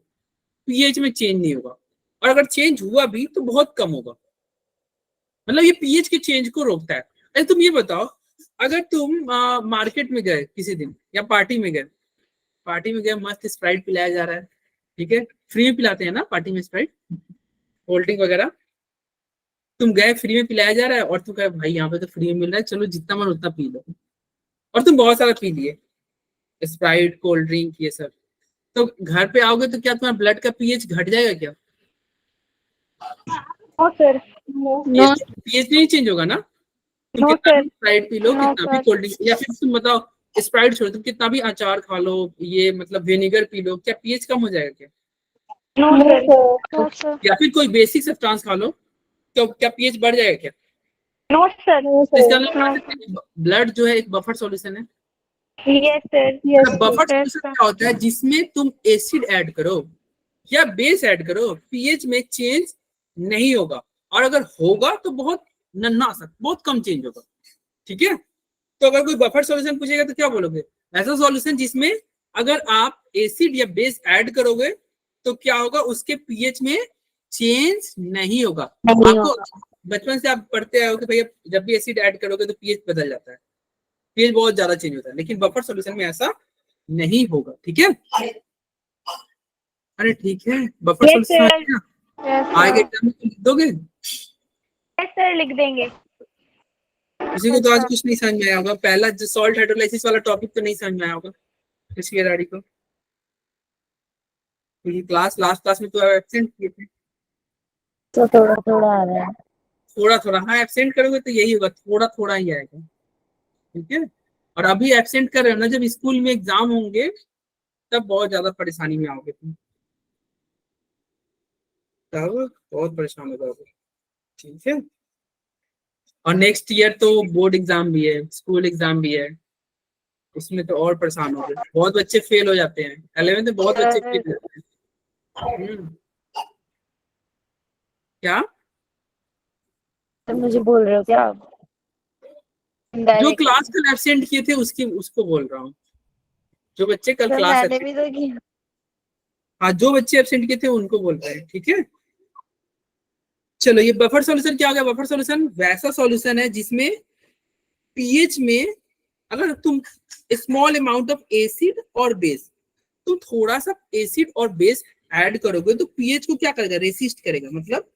पीएच में चेंज नहीं होगा, और अगर चेंज हुआ भी तो बहुत कम होगा। मतलब ये पीएच के चेंज को रोकता है। अरे तुम ये बताओ, अगर तुम मार्केट में गए किसी दिन या पार्टी में गए, मस्त स्प्राइट पिलाया जा रहा है, ठीक है, फ्री में पिलाते हैं ना पार्टी में स्प्राइट, कोल्ड ड्रिंक वगैरह, तुम गए फ्री में पिलाया जा रहा है और तुम कहे भाई यहाँ पे तो फ्री में मिल रहा है, चलो जितना मन उतना पी लो, और तुम बहुत सारा पी लिए स्प्राइट कोल्ड ड्रिंक ये सब, तो घर पे आओगे तो क्या तुम्हारा ब्लड का पीएच घट जाएगा क्या? No sir. No. पीएच नहीं चेंज होगा ना, तुम No, कितना sir. भी स्प्राइट पी लो, No, कितना भी sir. कोल्ड ड्रिंक, या फिर तुम बताओ स्प्राइट छोड़ो, तुम कितना भी अचार खा लो, ये मतलब विनेगर पी लो, क्या पीएच कम हो जाएगा क्या? No, sir. No, sir. या फिर कोई बेसिक सब्सटेंस खा लो, तो क्या पीएच बढ़ जाएगा क्या? No, sir. तो इसका मतलब ब्लड जो है एक बफर सॉल्यूशन है। Yes, sir. Buffer Yes, solution sir. क्या होता है? जिसमें तुम एसिड ऐड करो या बेस ऐड करो, पीएच में चेंज नहीं होगा, और अगर होगा तो बहुत नन्हा सा, बहुत कम चेंज होगा। ठीक है, तो अगर कोई बफर सॉल्यूशन पूछेगा तो क्या बोलोगे? ऐसा सॉल्यूशन जिसमें अगर आप एसिड या बेस ऐड करोगे तो क्या होगा, उसके पीएच में चेंज नहीं होगा। आपको बचपन से आप पढ़ते आए हो कि भैया जब भी एसिड ऐड करोगे तो पीएच बदल जाता है, पीएच बहुत ज्यादा चेंज होता है, लेकिन बफर सॉल्यूशन में ऐसा नहीं होगा। ठीक है, अरे ठीक है, buffer Yes, sir. Solution Yes, आगे sir. एग्जाम में तुम लिख दोगे। Yes, sir. लिख देंगे. किसी को तो आज कुछ नहीं समझ में आया होगा, पहला जो सॉल्ट हाइड्रोलाइसिस वाला टॉपिक तो नहीं समझ में आया होगा किसी खिलाड़ी को, क्योंकि क्लास लास्ट क्लास में तो एब्सेंट किए थे। तो थोड़ा थोड़ा आ रहा है। थोड़ा थोड़ा, हाँ एब्सेंट करोगे तो यही होगा, थोड़ा थोड़ा ही आएगा। ठीक है, और अभी एब्सेंट कर रहे हो ना, जब स्कूल में एग्जाम होंगे तब बहुत ज्यादा परेशानी में आओगे तुम, तब बहुत परेशान हो जाओगे। ठीक है, और नेक्स्ट ईयर तो बोर्ड एग्जाम भी है, स्कूल एग्जाम भी है, उसमें तो और परेशान हो गए, बहुत बच्चे फेल हो जाते हैं 11th में, बहुत बच्चे फेल हो जाते हैं। क्या तो मुझे बोल रहे हो क्या आप? जो Indirectly. क्लास कल एब्सेंट किए थे उसकी उसको बोल रहा हूँ, जो बच्चे कल सर क्लास मैंने भी तो किया। हाँ जो बच्चे एब्सेंट किए थे उनको बोल रहे हैं। ठीक है, चलो ये बफर सॉल्यूशन क्या हो गया? बफर सॉल्यूशन वैसा सॉल्यूशन है जिसमें पीएच में अगर तुम स्मॉल अमाउंट ऑफ एसिड और बेस, तुम थोड़ा सा एसिड और बेस ऐड करोगे तो पीएच को क्या करेगा? रेसिस्ट करेगा, मतलब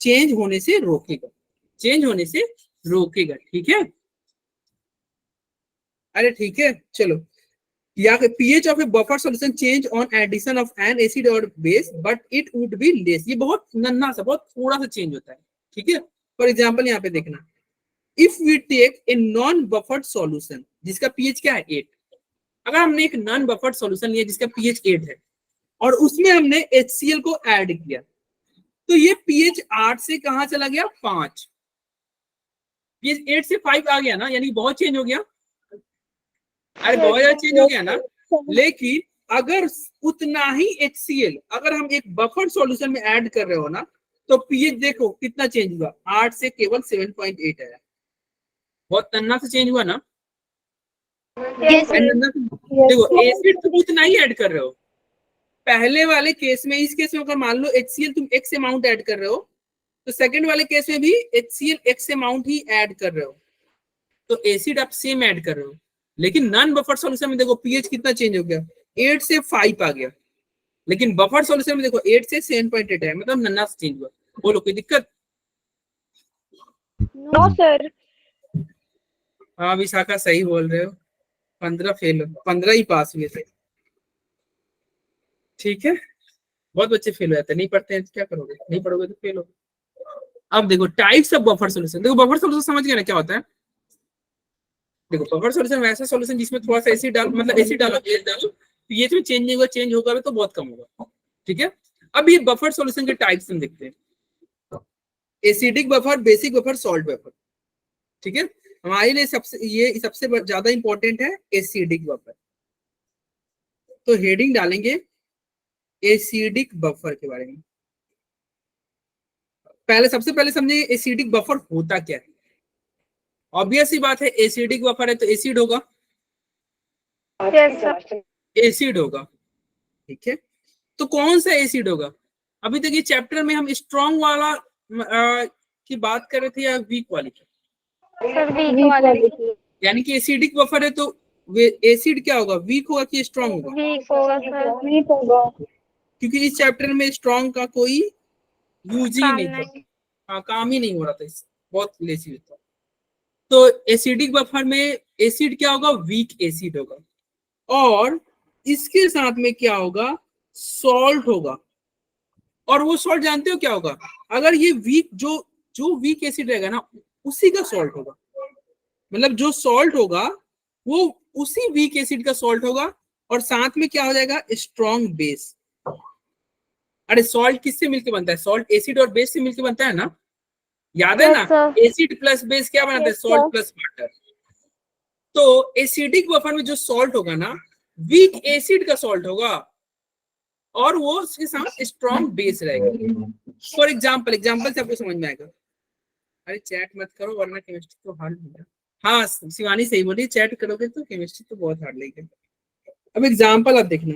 चेंज होने से रोकेगा, चेंज होने से रोकेगा। ठीक है, अरे ठीक है, चलो या pH of a buffer solution change on addition of an acid or base but it would be less, ये बहुत नन्हा सा, बहुत थोड़ा सा चेंज होता है। ठीक है, फॉर एग्जांपल यहाँ पे देखना, if we take a non buffered solution जिसका pH क्या है 8, अगर हमने एक नॉन बफर्ड सॉल्यूशन लिया जिसका pH 8 है और उसमें हमने HCl को ऐड किया, तो ये pH 8 से कहां चला गया? 5, pH 8 से 5 आ गया ना, यानी बहुत चेंज हो गया। अरे बहुत ज्यादा चेंज हो गया ना, लेकिन अगर उतना ही HCl अगर हम एक बफर सॉल्यूशन में ऐड कर रहे हो ना, तो पीएच देखो कितना चेंज हुआ, 8 से केवल 7.8 आया, बहुत नन्हा से चेंज हुआ ना। Yes, sir. देखो एसिड तुम उतना ही ऐड कर रहे हो, पहले वाले केस में, इस केस में अगर मान लो HCl तुम x अमाउंट ऐड कर रहे हो, तो सेकंड वाले केस में भी HCl x अमाउंट ही ऐड कर रहे हो, तो एसिड आप सेम ऐड कर रहे हो। लेकिन नॉन बफर सॉल्यूशन में देखो पीएच कितना चेंज हो गया, 8 से 5 आ गया, लेकिन बफर सॉल्यूशन में देखो 8 से 7.8 है, मतलब नन्ना से चेंज हुआ। बोलो कोई दिक्कत? No, sir. हाँ विशाखा सही बोल रहे हो, 15 फेल, 15 ही पास हुए थे। ठीक है, बहुत बच्चे फेल हो जाते हैं, नहीं पढ़ते हैं तो क्या करोगे, नहीं पढ़ोगे तो फेल हो। अब देखो टाइप्स ऑफ बफर सॉल्यूशन, देखो बफर सॉल्यूशन समझ गए ना क्या होता है? देखो बफर सॉल्यूशन वैसा सॉल्यूशन जिसमें थोड़ा सा एसिड डालो, मतलब एसिड डालो, बेस डालो, पीएच में चेंज नहीं होगा, चेंज होगा तो बहुत कम होगा। ठीक है, अब ये बफर सॉल्यूशन के टाइप्स हम देखते हैं, acidic buffer, basic buffer, salt buffer. ठीक है, हमारे लिए सबसे ज्यादा इंपॉर्टेंट है एसिडिक बफर, तो हेडिंग डालेंगे एसिडिक बफर के बारे में। सबसे पहले समझेंगे एसिडिक बफर होता क्या है। ऑब्वियस सी बात है, एसिडिक बफर है तो एसिड होगा, Yes, sir. एसिड होगा। ठीक है, तो कौन सा एसिड होगा? अभी तक ये चैप्टर में हम स्ट्रॉन्ग वाला की बात कर रहे थे या वीक वाली की? सर वीक वाले। यानी कि एसिडिक बफर है तो एसिड क्या होगा, वीक होगा कि स्ट्रॉन्ग होगा? वीक होगा सर। Weak होगा. क्योंकि इस चैप्टर में स्ट्रॉन्ग का कोई यूज ही काम नहीं था, नहीं। हाँ काम ही नहीं हो रहा था, बहुत लेजी था। तो एसिडिक बफर में एसिड क्या होगा? वीक एसिड होगा, और इसके साथ में क्या होगा? सॉल्ट होगा। और वो सॉल्ट जानते हो क्या होगा? अगर ये वीक जो वीक एसिड रहेगा ना, उसी का सॉल्ट होगा। मतलब जो सॉल्ट होगा वो उसी वीक एसिड का सॉल्ट होगा और साथ में क्या हो जाएगा, स्ट्रॉन्ग बेस। अरे सॉल्ट किससे मिलके बनता है, सॉल्ट एसिड और बेस से मिलके बनता है ना, याद है Yes, ना, sir. एसिड प्लस बेस क्या बनाता है, Yes, salt sir. Plus water. तो एसिडिक बफर में जो सॉल्ट होगा ना, वीक एसिड का सॉल्ट होगा और वो उसके साथ स्ट्रॉन्ग बेस रहेगा। फॉर एग्जाम्पल से आपको समझ में आएगा। अरे चैट मत करो वरना केमिस्ट्री तो हार्ड होगा। हाँ शिवानी सही बोली, चैट करोगे तो केमिस्ट्री तो बहुत हार्ड लगेगा। अब एग्जाम्पल आप देखना,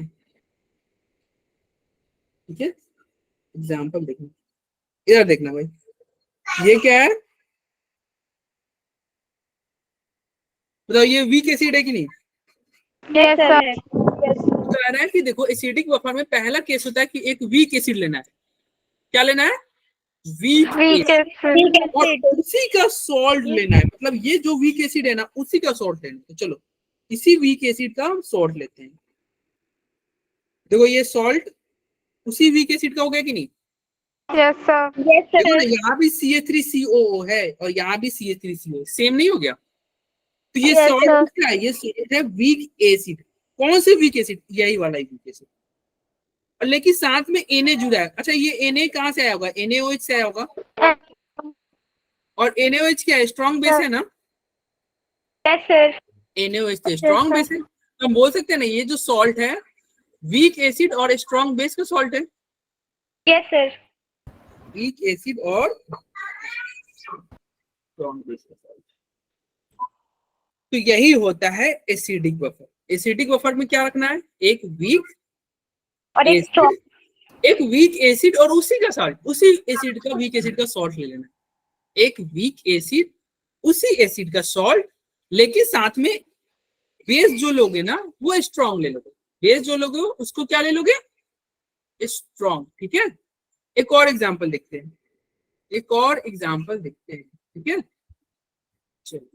ठीक है, एग्जाम्पल देखना, इधर देखना भाई, ये क्या है बताओ, ये वीक एसिड है कि नहीं। Yes, sir. तो कह रहा है कि देखो एसिडिक बफर में पहला केस होता है कि एक वीक एसिड लेना है, क्या लेना है, वीक Weak एसिड, acid. और उसी का सॉल्ट लेना है, मतलब ये जो वीक एसिड है ना उसी का सॉल्ट लेना है। तो चलो इसी वीक एसिड का हम सॉल्ट लेते हैं। देखो ये सॉल्ट उसी वीक एसिड का हो गया कि नहीं। Yes, sir. Yes, देखो ना sir. यहाँ भी CH3COO है और यहाँ भी CH3CO, सेम नहीं हो गया। तो ये Yes, सॉल्ट sir. क्या है, ये सॉल्ट है वीक एसिड। कौन से वीक एसिड, यही वाला वीक एसिड, और लेकिन साथ में Na जुड़ा है। अच्छा ये Na कहाँ से आया होगा, NaOH से आया होगा, और NaOH क्या है, स्ट्रॉन्ग बेस है ना, Yes, sir. NaOH तो स्ट्रॉन्ग बेस है। तो हम बोल सकते हैं ना ये जो सॉल्ट है वीक एसिड और स्ट्रॉन्ग बेस का सॉल्ट है, Yes, sir. वीक एसिड और स्ट्रॉन्ग बेस का सॉल्ट। तो यही होता है एसिडिक बफर। एसिडिक बफर में क्या रखना है, एक वीक और एक strong. एसिड, एक वीक एसिड और उसी का सॉल्ट, उसी एसिड का वीक एसिड का सॉल्ट ले लेना, एक वीक एसिड उसी एसिड का सॉल्ट, लेकिन साथ में बेस जो लोगे ना वो स्ट्रॉन्ग ले लोगे, बेस जो लोगे उसको क्या ले लोगे, स्ट्रॉन्ग। ठीक है, एक और एग्जांपल देखते हैं, एक और एग्जांपल देखते हैं, ठीक है। चलिए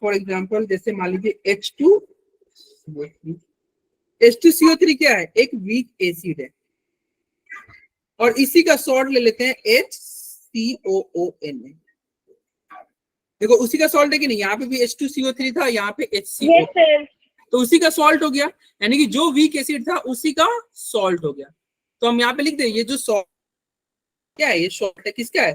फॉर एग्जांपल जैसे मान लीजिए H2CO3 क्या है, एक वीक एसिड है और इसी का सॉल्ट ले लेते हैं HCOON। देखो उसी का सॉल्ट है कि नहीं, यहाँ पे भी H2CO3 था, यहाँ पे HCO, Yes, sir. तो उसी का सॉल्ट हो गया, यानी कि जो वीक एसिड था उसी का सॉल्ट हो गया। तो हम यहाँ पे लिख दें ये जो सॉल्ट क्या है, ये सॉल्ट है किसका है,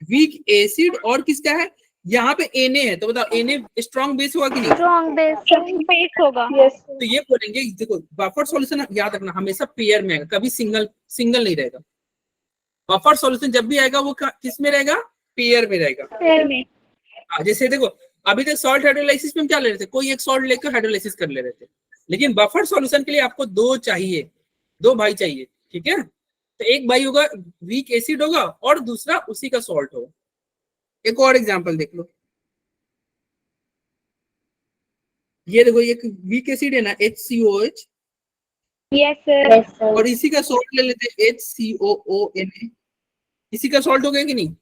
वीक एसिड, और किसका है, यहाँ पे Na है, तो बताओ Na स्ट्रॉन्ग बेस होगा कि नहीं। Strong base. Strong base होगा. Yes. तो ये बोलेंगे देखो बफर सॉल्यूशन याद रखना हमेशा पेयर में आएगा, कभी सिंगल नहीं रहेगा। बफर सॉल्यूशन जब भी आएगा वो किस में रहेगा, पेयर में रहेगा। Pair में. जैसे देखो अभी तक सॉल्ट हाइड्रोलाइसिस में क्या ले रहे थे, कोई एक सॉल्ट लेकर हाइड्रोलाइसिस कर ले रहे थे, लेकिन बफर सॉल्यूशन के लिए आपको दो चाहिए, दो भाई चाहिए, ठीक है। तो एक भाई होगा वीक एसिड होगा और दूसरा उसी का सॉल्ट होगा। एक और एग्जांपल देख लो, ये देखो एक वीक एसिड है ना HCOH, Yes, sir. और इसी का सॉल्ट ले लेते हैं HCOONA, इसी का सॉल्ट हो गया कि नहीं,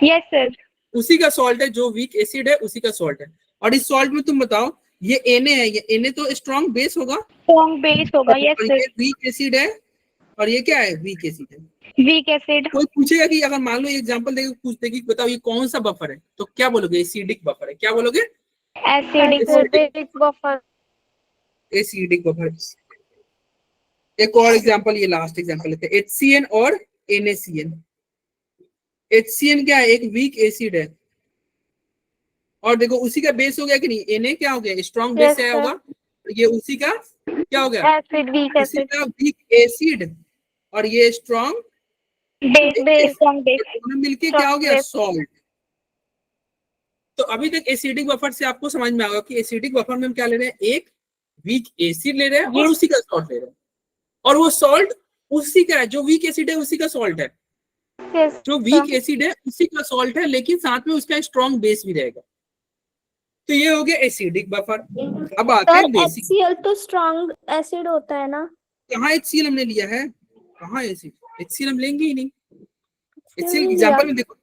Yes, sir. उसी का सॉल्ट है, जो वीक एसिड है उसी का सॉल्ट है। और इस सॉल्ट में तुम बताओ ये Na है, ये Na तो स्ट्रॉन्ग बेस होगा, Strong base होगा. Yes, और sir. ये वीक एसिड है, और ये क्या है, वीक एसिड है। Weak acid. कोई पूछेगा कि अगर मान लो एग्जांपल देके पूछते कि बताओ ये कौन सा बफर है, तो क्या बोलोगे, एसिडिक बफर है, क्या बोलोगे, Acidic. Acidic buffer. Acidic buffer. एक और एग्जांपल, ये लास्ट एग्जांपल लेते हैं, HCN और NaCN। HCN क्या है, एक वीक एसिड है, और देखो उसी का बेस हो गया कि नहीं, Na क्या हो गया, स्ट्रॉन्ग बेस Yes, से आया sir. होगा, तो ये उसी का क्या हो गया, Acid. Weak उसी acid. का वीक एसिड, और ये strong Base. Base. Strong base. दोनों मिलके क्या हो Strong गया, base. सॉल्ट। तो अभी तक एसिडिक बफर से आपको समझ में आ गया कि एसिडिक बफर में हम क्या ले रहे हैं, एक वीक एसिड ले रहे हैं और उसी का सॉल्ट ले रहे हैं, और वो सॉल्ट उसी का है, जो वीक एसिड है उसी का सॉल्ट है, Yes. जो वीक एसिड है उसी का सॉल्ट है, लेकिन साथ में उसका स्ट्रॉन्ग बेस भी रहेगा। तो ये हो गया एसिडिक बफर। अब आते हैं बेसिक। HCl तो strong acid होता है ना। कहाँ HCl हमने लिया है, कहाँ एसिड, HCl हम लेंगे ही नहीं। HCl नहीं एग्जांपल लिया। में देखो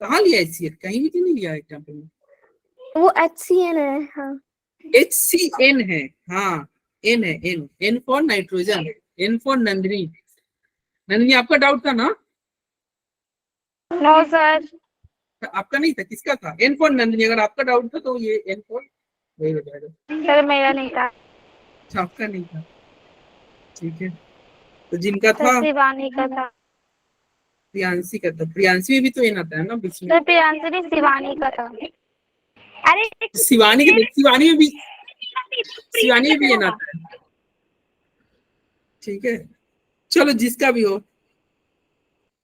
कहाँ लिया HCl, कहीं भी तो नहीं लिया एग्जांपल में। वो HCN है। हाँ। HCN है, हाँ N है, N for nitrogen, N for Nandini. Nandini आपका डाउट था ना, No sir. आपका नहीं था, किसका था? N4 नंदिनी, अगर आपका डाउट था तो ये N4 वही हो जाएगा। सर मेरा नहीं था। अच्छा, आपका नहीं था, ठीक है। तो जिनका सर था शिवानी का था। प्रियांशी का था। प्रियांशी में भी तो एन आता है ना बीच में। सर प्रियांशी नहीं, शिवानी का था। अरे शिवानी के, शिवानी में भी एन आता है, ठीक है। चलो जिसका भी हो,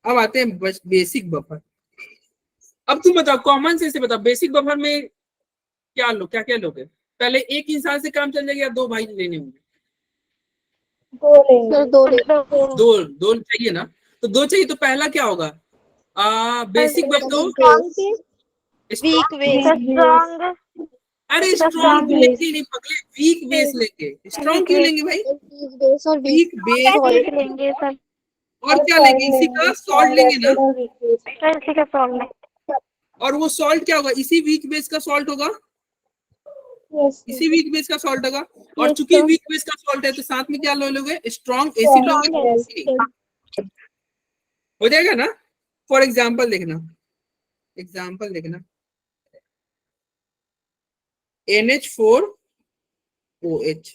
अब आते हैं बस बेसिक बफर। अब तुम बताओ, कॉमन से बताओ, बेसिक बफर में क्या लो, क्या क्या लोगे? पहले एक इंसान से काम चल जाएगा या दो भाई लेने होंगे? सर दो ले दो दो चाहिए ना, तो दो चाहिए तो पहला क्या होगा? बेसिक बफर तो वीक बेस। स्ट्रॉन्ग। अरे strong स्ट्रॉन्ग base। लेंगे नहीं पगले, वीक बेस लेंगे। स्ट्रॉन्ग क्यों लेंगे भाई? बेस और वीक बेस वीक लेंगे सर। और क्या लेंगे? इसी का सॉल्ट लेंगे ना, सर इसी का प्रॉब्लम। और वो सॉल्ट क्या होगा? इसी वीक बेस का सॉल्ट होगा, इसी वीक बेस का सॉल्ट होगा। और Yes, चूंकि sir. वीक बेस का सॉल्ट है तो साथ में क्या लोगे? स्ट्रॉन्ग एसिड लोगे। हो जाएगा ना? फॉर एग्जाम्पल देखना, एग्जाम्पल देखना, NH4OH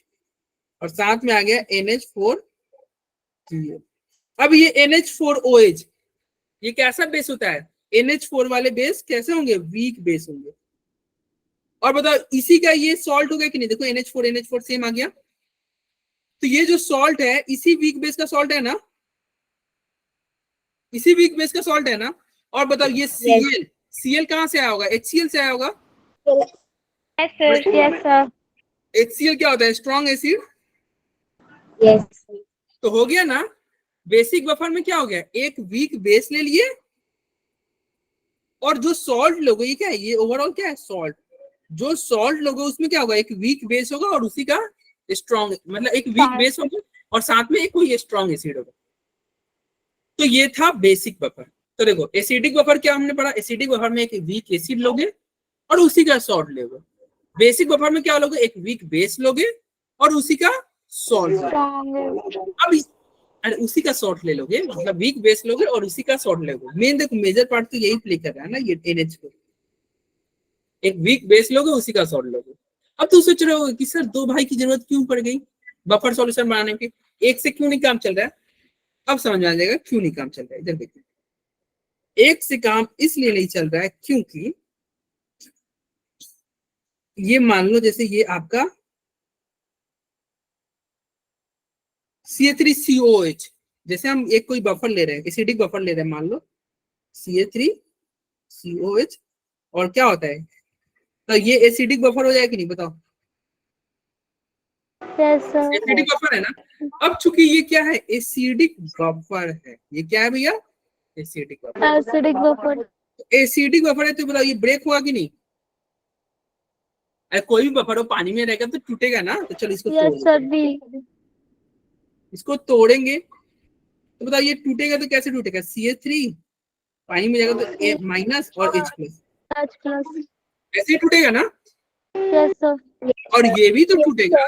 और साथ में आ गया NH4CO। अब ये NH4OH ये कैसा बेस होता है? NH4 वाले बेस कैसे होंगे? वीक बेस होंगे। और बताओ इसी का ये सॉल्ट हो गया कि नहीं? देखो NH4 सेम आ गया, तो ये जो सॉल्ट है इसी वीक बेस का सॉल्ट है ना, इसी वीक बेस का सॉल्ट है ना। और बताओ ये Cl कहां से आया होगा? HCl से आया होगा। Yes sir. Yes sir. HCl क्या होता है? Strong acid. यस। तो हो गया ना, बेसिक बफर में क्या हो गया? एक वीक बेस ले लिए, और जो सॉल्ट लोगे ये क्या है? ये ओवरऑल क्या है? सॉल्ट। जो सॉल्ट लोगे उसमें क्या होगा? एक वीक बेस होगा और उसी का स्ट्रॉन्ग, मतलब एक वीक बेस होगा और साथ में एक कोई स्ट्रॉन्ग एसिड होगा। तो ये था बेसिक बफर। तो देखो एसिडिक बफर क्या हमने पढ़ा? एसिडिक बफर में एक वीक एसिड लोगे और उसी का सॉल्ट लोगे। बेसिक बफर में क्या लोगे? एक वीक बेस लोगे और उसी का सॉल्ट लोगे। अब अरे उसी का सॉल्ट ले लोगे, मतलब वीक बेस लोगे और उसी का सॉल्ट लोगे। मेन देखो मेजर पार्ट तो यही प्ले कर रहा है ना ये NH को। एक वीक बेस लोगे, उसी का सॉल्ट लोगे। अब तो सोच रहे हो कि सर दो भाई की जरूरत क्यों पड़ गई बफर सॉल्यूशन बनाने की? एक से क्यों नहीं काम चल रहा है? अब समझ में आ जाएगा क्यों नहीं काम चल रहा है। इधर देखिए, एक से काम इसलिए नहीं चल रहा है क्योंकि ये मान लो जैसे ये आपका CH3COH, जैसे हम एक कोई बफर ले रहे हैं, एसिडिक बफर ले रहे हैं, मान लो CH3COH, और क्या होता है? तो ये एसिडिक बफर हो जाएगा कि नहीं? बताओ। Yes sir. एसिडिक बफर है ना। अब चूंकि ये क्या है? एसिडिक बफर है। ये क्या है भैया? Acidic buffer. Acidic buffer. Acidic buffer है तो बताओ ये ब्रेक हुआ कि नहीं? अरे कोई भी बफर हो पानी में रहेगा तो टूटेगा ना। तो चलो इसको यस सर भी। इसको तोड़ेंगे तो बताओ ये टूटेगा तो कैसे टूटेगा? CH3 पानी में जाएगा तो A- माइनस और H प्लस, H प्लस। ऐसे ही टूटेगा ना। Yes sir. और ये भी तो टूटेगा,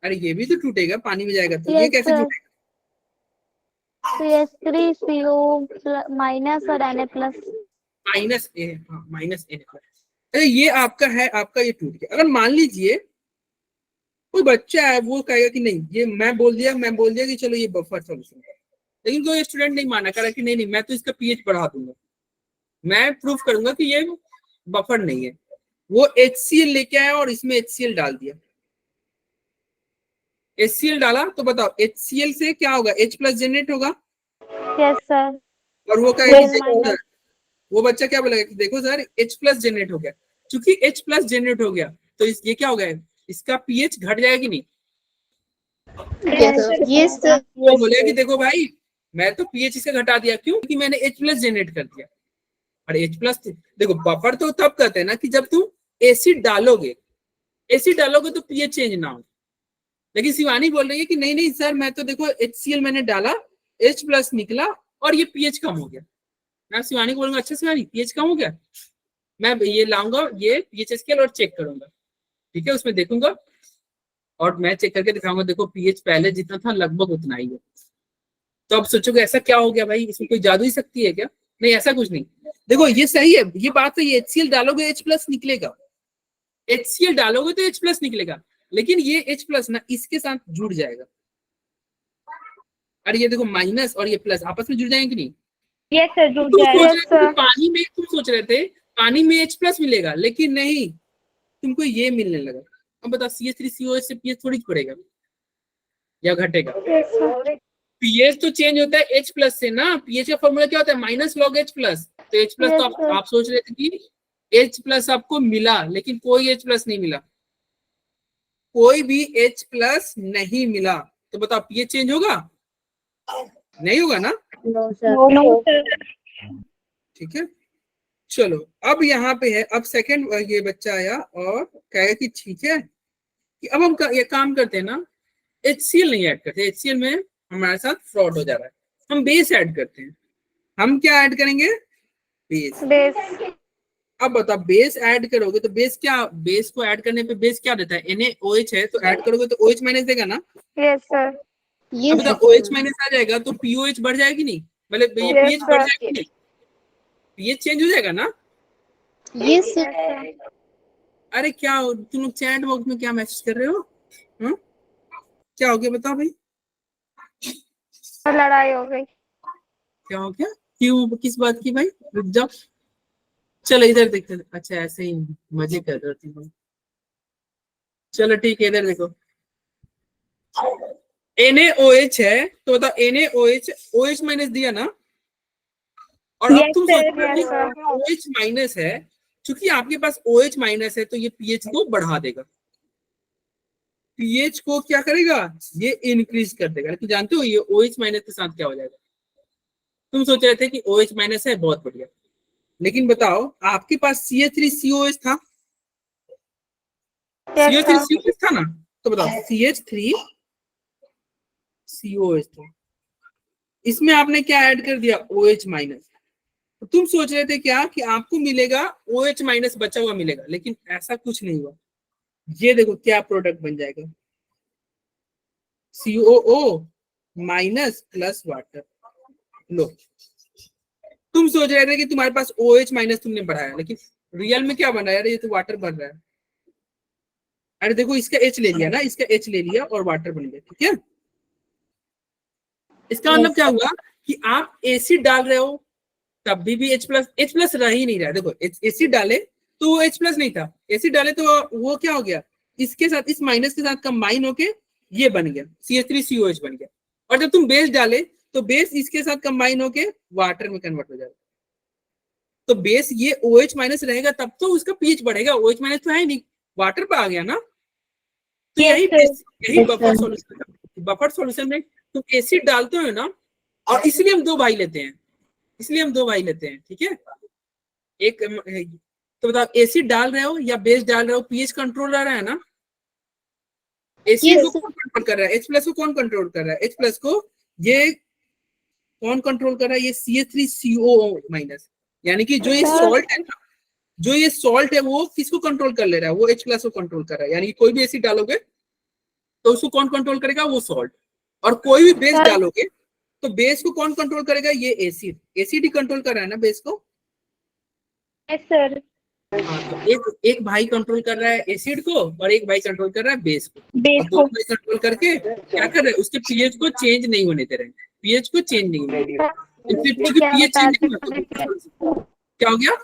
अरे ये भी तो टूटेगा, पानी में जाएगा तो ये Yes, कैसे sir. टूटेगा? CH3CO माइनस और Na प्लस। माइनस ए, हाँ माइनस ए। अरे ये आपका है, आपका ये टूट गया। अगर मान लीजिए कोई बच्चा है वो कहेगा कि नहीं ये मैं बोल दिया कि चलो ये बफर सॉल्यूशन है, लेकिन कोई स्टूडेंट नहीं माना, कह रहा कि नहीं मैं तो इसका pH बढ़ा दूंगा, मैं प्रूफ करूंगा कि ये बफर नहीं है। वो HCl लेके आया और इसमें HCl डाल दिया। HCl डाला तो बताओ HCl से क्या होगा? H प्लस जनरेट होगा। Yes sir. और वो कहेगा वो बच्चा क्या बोलेगा कि देखो सर H प्लस जनरेट हो गया। चूंकि H प्लस जनरेट हो गया तो ये क्या हो गया? इसका pH घट जाएगा कि नहीं? Yes sir. तो बोलेगा कि देखो भाई मैं तो pH इसे घटा दिया, क्यों? क्योंकि मैंने H प्लस जनरेट कर दिया। और H प्लस देखो बफर तो तब कहते हैं ना कि जब तुम एसिड डालोगे तो pH चेंज ना हो। लेकिन शिवानी बोल रही है कि नहीं नहीं सर मैं तो देखो HCl मैंने डाला, H प्लस निकला और ये pH कम हो गया। मैं शिवानी को बोलूंगा अच्छा शिवानी pH कम हो गया, मैं ये लाऊंगा ये pH स्केल और चेक करूंगा, ठीक है, उसमें देखूंगा और मैं चेक करके दिखाऊंगा देखो pH पहले जितना था लगभग उतना ही है। तो अब सोचोगे ऐसा क्या हो गया भाई, इसमें कोई जादू ही शक्ति है क्या? नहीं ऐसा कुछ नहीं। देखो ये सही है, ये बात सही है, HCl डालोगे H प्लस निकलेगा, HCl डालोगे तो H प्लस निकलेगा, लेकिन ये H प्लस ना इसके साथ जुड़ जाएगा। अरे ये देखो माइनस और ये प्लस आपस में जुड़ जाएंगे कि नहीं? यस सर, जुड़ तुम सोच जाएगा। रहे थे कि पानी में, तुम सोच रहे थे पानी में H प्लस मिलेगा, लेकिन नहीं, तुमको ये मिलने लगा। अब बताओ CH3COH से pH थोड़ी बढ़ेगा या घटेगा? pH तो चेंज होता है H प्लस से ना, pH का फॉर्मूला क्या होता है? Minus log H plus. तो H प्लस तो आप सोच रहे थे कि H प्लस आपको मिला, लेकिन कोई H प्लस नहीं मिला, कोई भी H प्लस नहीं मिला। तो बताओ pH चेंज होगा? नहीं होगा ना? No sir. ठीक है, चलो अब यहाँ पे है, अब सेकंड ये बच्चा आया और कहेगा कि ठीक है कि अब हम ये काम करते हैं ना, HCl नहीं ऐड करते, HCl में हमारे साथ फ्रॉड हो जा रहा है, हम बेस ऐड करते हैं। हम क्या ऐड करेंगे? बेस। अब बताओ बेस ऐड करोगे तो बेस क्या, बेस को ऐड करने पे बेस क्या देता है? NaOH है, तो ऐड करोगे तो OH माइनस देगा ना? Yes sir. अब बताओ OH माइनस आ जाएगा तो POH बढ़ जाएगी नहीं, मतलब ये pH बढ़ जाएगी नहीं, pH चेंज हो जाएगा ना? यस अरे क्या तुम लोग चैट बॉक्स में क्या मैसेज कर रहे हो? क्या हो गया बताओ भाई, लड़ाई हो गई। क्या हो गया? क्यों, किस बात की भाई? रुक जाओ, चलो इधर देखते हैं। अच्छा ऐसे ही मजे कर रहे थे भाई, चलो ठीक है, इधर देखो NaOH है, तो बताओ NaOH OH माइनस दिया ना, और अब तुम सोच रहे हो OH माइनस है, क्योंकि आपके पास OH माइनस है तो ये pH को बढ़ा देगा, pH को क्या करेगा? ये इंक्रीज कर देगा। लेकिन जानते हो ये OH माइनस के साथ क्या हो जाएगा? तुम सोच रहे थे कि OH माइनस है, बहुत बढ़िया, लेकिन बताओ आपके पास CH3COH था, CH3COH था ना, तो बताओ CH3COH था, इसमें आपने क्या ऐड कर दिया? OH minus. तो तुम सोच रहे थे क्या कि आपको मिलेगा OH माइनस बचा हुआ मिलेगा, लेकिन ऐसा कुछ नहीं हुआ। ये देखो क्या प्रोडक्ट बन जाएगा, COO माइनस प्लस वाटर। लो, तुम सोच रहे थे कि तुम्हारे पास OH माइनस तुमने बढ़ाया, लेकिन रियल में क्या बन रहा है? अरे ये तो वाटर बन रहा है। अरे देखो इसका H ले लिया ना, इसका H ले लिया और वाटर बन गया, ठीक है? इसका मतलब क्या हुआ कि आप एसिड डाल रहे हो तब भी H प्लस रह ही नहीं रहा। देखो एसिड डाले तो वो H प्लस नहीं था, एसिड डाले तो वो क्या हो गया? इसके साथ, इस माइनस के साथ कंबाइन होके ये बन गया, CH3COH बन गया। और जब तुम बेस डाले तो बेस इसके साथ कंबाइन होके वाटर में कन्वर्ट हो जाएगा। तो बेस ये OH माइनस रहेगा तब तो उसका pH बढ़ेगा, OH माइनस तो है ही नहीं, वाटर पे आ गया ना। तो यही बफर सॉल्यूशन, बफर सॉल्यूशन में तुम एसिड डालते हो ना, और इसलिए हम दो भाई लेते हैं, ठीक है? एक तो बताओ एसिड डाल रहे हो या बेस डाल रहे हो, pH कंट्रोल रह रहा है ना? एसिड को कौन कंट्रोल कर रहा है? H प्लस को कौन कंट्रोल कर रहा है? H प्लस को ये कौन कंट्रोल कर रहा है? ये CH3COO माइनस, यानी कि जो ये सॉल्ट है ना, जो ये सॉल्ट है वो किसको कंट्रोल कर ले रहा है? वो H प्लस को कंट्रोल कर रहा है। यानी कि कोई भी एसिड डालोगे तो उसको कौन कंट्रोल करेगा? वो सॉल्ट। और कोई भी बेस डालोगे तो बेस को कौन कंट्रोल करेगा? ये एसिड ही कंट्रोल कर रहा है ना बेस को। Yes sir. हाँ, तो एक भाई कंट्रोल कर रहा है एसिड को और एक भाई कंट्रोल कर रहा है बेस को। दोनों भाई कंट्रोल करके क्या कर रहे हैं? उसके पीएच को चेंज नहीं होने दे रहे हैं, पीएच को चेंज नहीं होने दे रहे हैं। पीएच चेंज नहीं होता, क्या हो गया?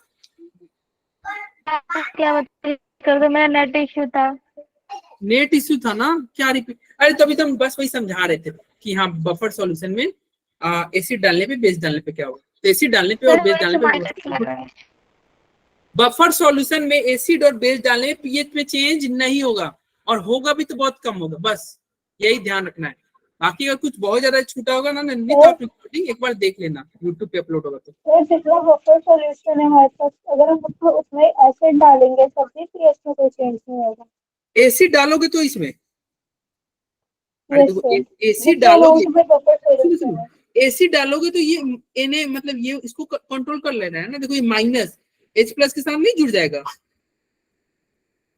क्या कर दो, मेरा नेट इश्यू था। नेट इश्यू था ना? क्या रिपीट? अरे तभी तो हम बस वही समझा रहे थे कि हाँ बफर सॉल्यूशन में एसिड डालने पे बेस डालने पे क्या होगा। तो एसिड डालने पे और बेस डालने पे, बफर सॉल्यूशन में एसिड और बेस डालने में पीएच में चेंज नहीं होगा, और होगा भी तो बहुत कम होगा, बस यही ध्यान रखना है। बाकी अगर कुछ बहुत ज्यादा छूटा होगा ना नहीं, तो आप रिकॉर्डिंग एक बार देख लेना, YouTube पे अपलोड होगा तो। जितना बफर सॉल्यूशन है हमारे पास, अगर हम उसमें एसिड डालेंगे तब भी पीएच में कोई चेंज नहीं होगा। एसिड डालोगे तो इसमें एसिड डालोगे, एसिड डालोगे तो ये Na मतलब ये इसको कंट्रोल कर ले रहा है ना। देखो ये माइनस H प्लस के साथ नहीं जुड़ जाएगा।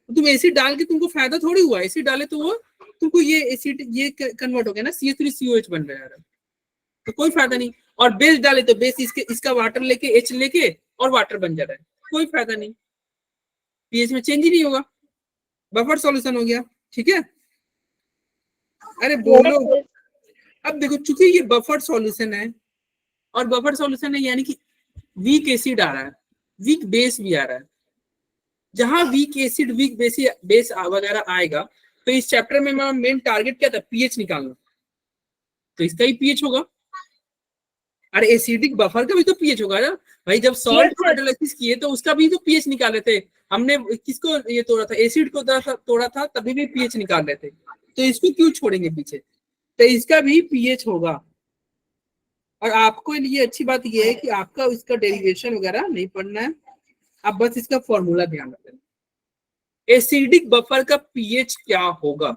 तो तुम एसिड डाल के तुमको फायदा थोड़ी हुआ, एसिड डाले तो वो तुमको ये एसिड ये कन्वर्ट हो गया ना, CH3COH बन रहा है, तो कोई फायदा नहीं। और बेस डाले तो बेस इसका वाटर लेके H लेके और वाटर बन जा रहा है, कोई फायदा नहीं, पीएच में चेंज ही नहीं होगा, बफर सॉल्यूशन हो गया। ठीक है, अरे बोलो। अब देखो चूंकि ये बफर सॉल्यूशन है और बफर सॉल्यूशन है यानी कि वीक एसिड आ रहा है, वीक बेस भी आ रहा है। जहां वीक एसिड वीक बेस वगैरह आएगा तो इस चैप्टर में मेरा मेन टारगेट क्या था, पीएच निकालना, तो इसका ही पीएच होगा। अरे एसिडिक बफर का भी तो पीएच होगा ना भाई, जब सॉल्ट को हाइड्रोलाइसिस किए तो उसका भी तो पीएच निकाले थे हमने। किसको ये तोड़ा था, एसिड को तोड़ा था तभी भी पीएच निकाल रहे थे, तो इसको क्यों छोड़ेंगे पीछे, तो इसका भी पीएच होगा। और आपको लिए अच्छी बात यह है कि आपका इसका डेरिवेशन वगैरह नहीं पढ़ना है, आप बस इसका फॉर्मूला ध्यान रखें। एसिडिक बफर का पीएच क्या होगा?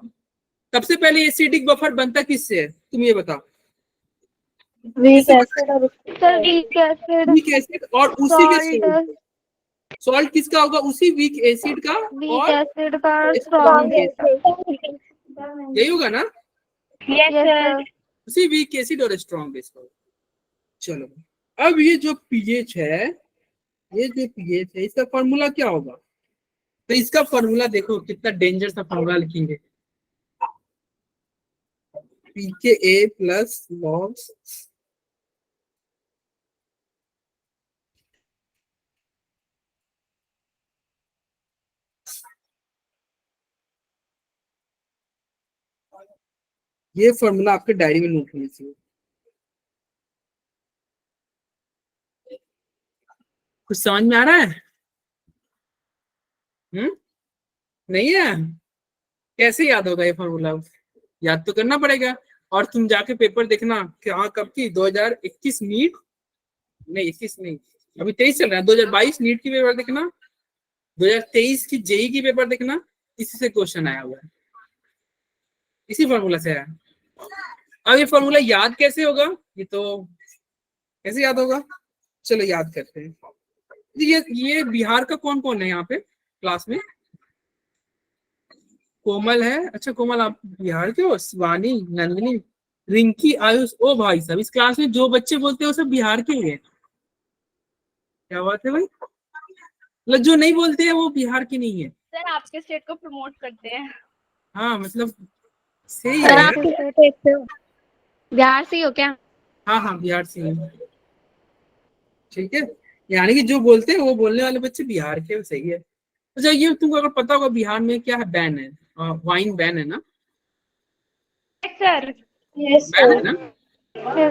सबसे पहले एसिडिक बफर बनता किससे है, तुम ये बताओ। वीक एसिड और sir weak acid, weak acid और उसी के सॉल्ट, सॉल्ट किसका होगा, उसी वीक एसिड का वीक और एसिड का स्ट्रॉन्ग स्ट्रॉन्ग। बेस, यही होगा ना, यस सर। उसी वीक एसिड और स्ट्रॉन्ग बेस का। चलो अब ये जो पीएच है, ये जो पीएच है इसका फॉर्मूला क्या होगा, तो इसका फॉर्मूला देखो कितना डेंजर सा फॉर्मूला लिखेंगे, pKa प्लस लॉग ये फॉर्मूला आपके डायरी में नोट होना चाहिए। कुछ समझ में आ रहा है? नहीं है? कैसे याद होगा ये फॉर्मूला, याद तो करना पड़ेगा। और तुम जाके पेपर देखना कि हाँ कब की 2021 नीट, नहीं 21 नहीं, अभी 23 चल रहा है, 2022 नीट की पेपर देखना, 2023 की जेई की पेपर देखना, इसी से क्वेश्चन आया हुआ है, इसी फॉर्मूला से आया। अब ये फॉर्मूला याद कैसे होगा, ये तो कैसे याद होगा, चलो याद करते हैं। ये बिहार का कौन कौन है यहाँ पे क्लास में? कोमल है, अच्छा कोमल आप बिहार के हो, शिवानी, नंदिनी, रिंकी, आयुष, ओ भाई साहब इस क्लास में जो बच्चे बोलते हैं वो सब बिहार के ही हैं। क्या बात है भाई, मतलब जो नहीं बोलते हैं वो बिहार के नहीं है। सर आपके स्टेट को प्रमोट करते हैं। हाँ मतलब सही सर है। आप बिहार से ही हो क्या? हाँ हाँ बिहार से ही। ठीक है, यानी कि जो बोलते हैं वो बोलने वाले बच्चे बिहार के, सही है। अच्छा ये तुमको अगर पता होगा बिहार में क्या है, बैन है, वाइन बैन है ना? सर यस बैन है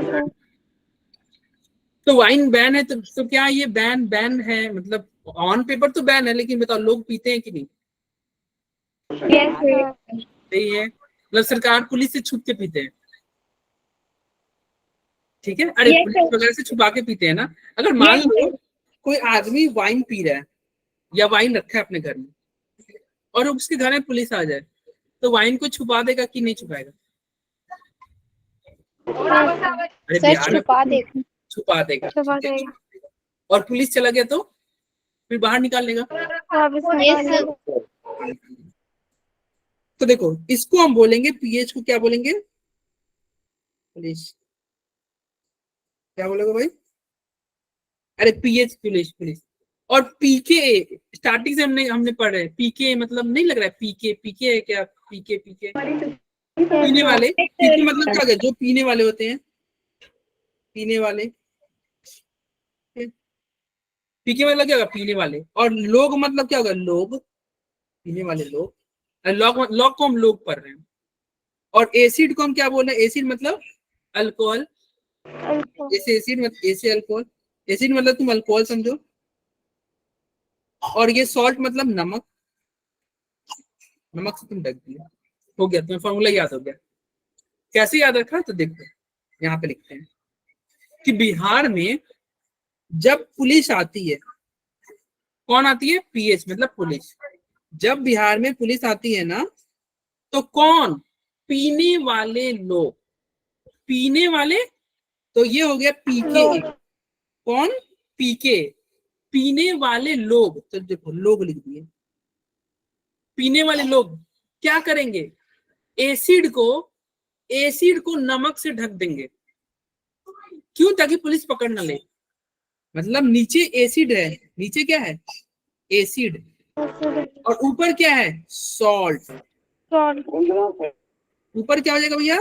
सर। ना? तो वाइन बैन है तो क्या ये बैन है, मतलब ऑन पेपर तो बैन है, लेकिन बताओ लोग पीते हैं कि नहीं? Yes sir. सही है, मतलब सरकार पुलिस से छुप के पीते हैं। ठीक है, अरे पुलिस वगैरह से छुपा के पीते हैं ना। अगर मान लो कोई आदमी वाइन पी रहा है या वाइन रखा है अपने घर में और उसके घर में पुलिस आ जाए, तो वाइन को छुपा देगा कि नहीं छुपाएगा? अरे बिहार में छुपा देगा, ठीक है? और पुलिस चला गया तो फिर बाहर निकाल लेगा। तो देखो इसको हम बोलेंगे, पीएच को क्या बोलेंगे, पुलिस, क्या बोलेगा भाई, अरे पीएच पुलिस पुलिस। और पीके स्टार्टिंग से हमने पढ़ रहे हैं, पीके मतलब नहीं लग रहा है, पीके है क्या, पीके पीने वाले, पीके मतलब क्या है, जो पीने वाले होते हैं, पीने वाले, पीके मतलब क्या होगा, पीने वाले। और लोग मतलब क्या होगा, लोग, पीने वाले लोग, लॉग को हम लोग पढ़ रहे हैं। और एसिड को हम क्या बोल रहे हैं, एसिड मतलब अल्कोहल, ऐसे एसिड मतलब ऐसे अल्कोहल, एसिड मतलब तुम अल्कोहल समझो। और ये सॉल्ट मतलब नमक, नमक से तुम ढक दिया, हो गया, तुम्हें फॉर्मूला याद हो गया। कैसे याद रखा, तो देखो यहाँ पे लिखते हैं कि बिहार में जब पुलिस आती है, कौन आती है, पीएच मतलब पुलिस, जब बिहार में पुलिस आती है ना, तो कौन, पीने वाले लोग, पीने वाले, तो ये हो गया पीके, कौन, पीके, पीने वाले लोग, तो देखो लोग लिख दिए, पीने वाले लोग क्या करेंगे, एसिड को नमक से ढक देंगे, क्यों, ताकि पुलिस पकड़ ना ले। मतलब नीचे एसिड है, नीचे क्या है एसिड, और ऊपर क्या है सॉल्ट। सॉल्ट ऊपर क्या हो जाएगा भैया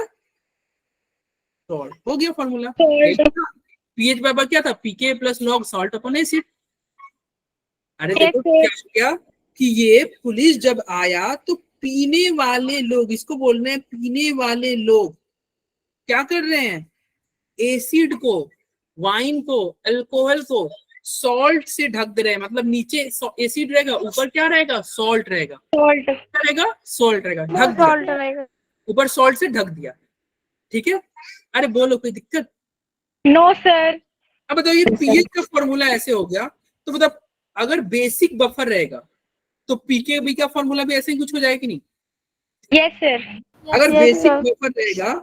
सॉल्ट, हो गया फॉर्मूला। पीएच बराबर क्या था pK plus log salt upon acid. अरे देखो क्या हो गया कि ये पुलिस जब आया तो पीने वाले लोग, इसको बोल रहे हैं पीने वाले लोग क्या कर रहे हैं, एसिड को, वाइन को, अल्कोहल को सॉल्ट से ढक दे रहे हैं। मतलब नीचे एसिड रहेगा, ऊपर क्या रहेगा सॉल्ट रहेगा, क्या रहेगा सॉल्ट रहेगा, ढक दिया, रहेगा। ऊपर सॉल्ट से ढक दिया। ठीक है, अरे बोलो कोई दिक्कत? No sir. अब बताओ ये पीएच का फॉर्मूला ऐसे हो गया, तो मतलब अगर बेसिक बफर रहेगा तो पीकेबी का फॉर्मूला भी ऐसे ही कुछ हो जाएगा कि नहीं? Yes sir. अगर Yes, बेसिक sir. बफर रहेगा,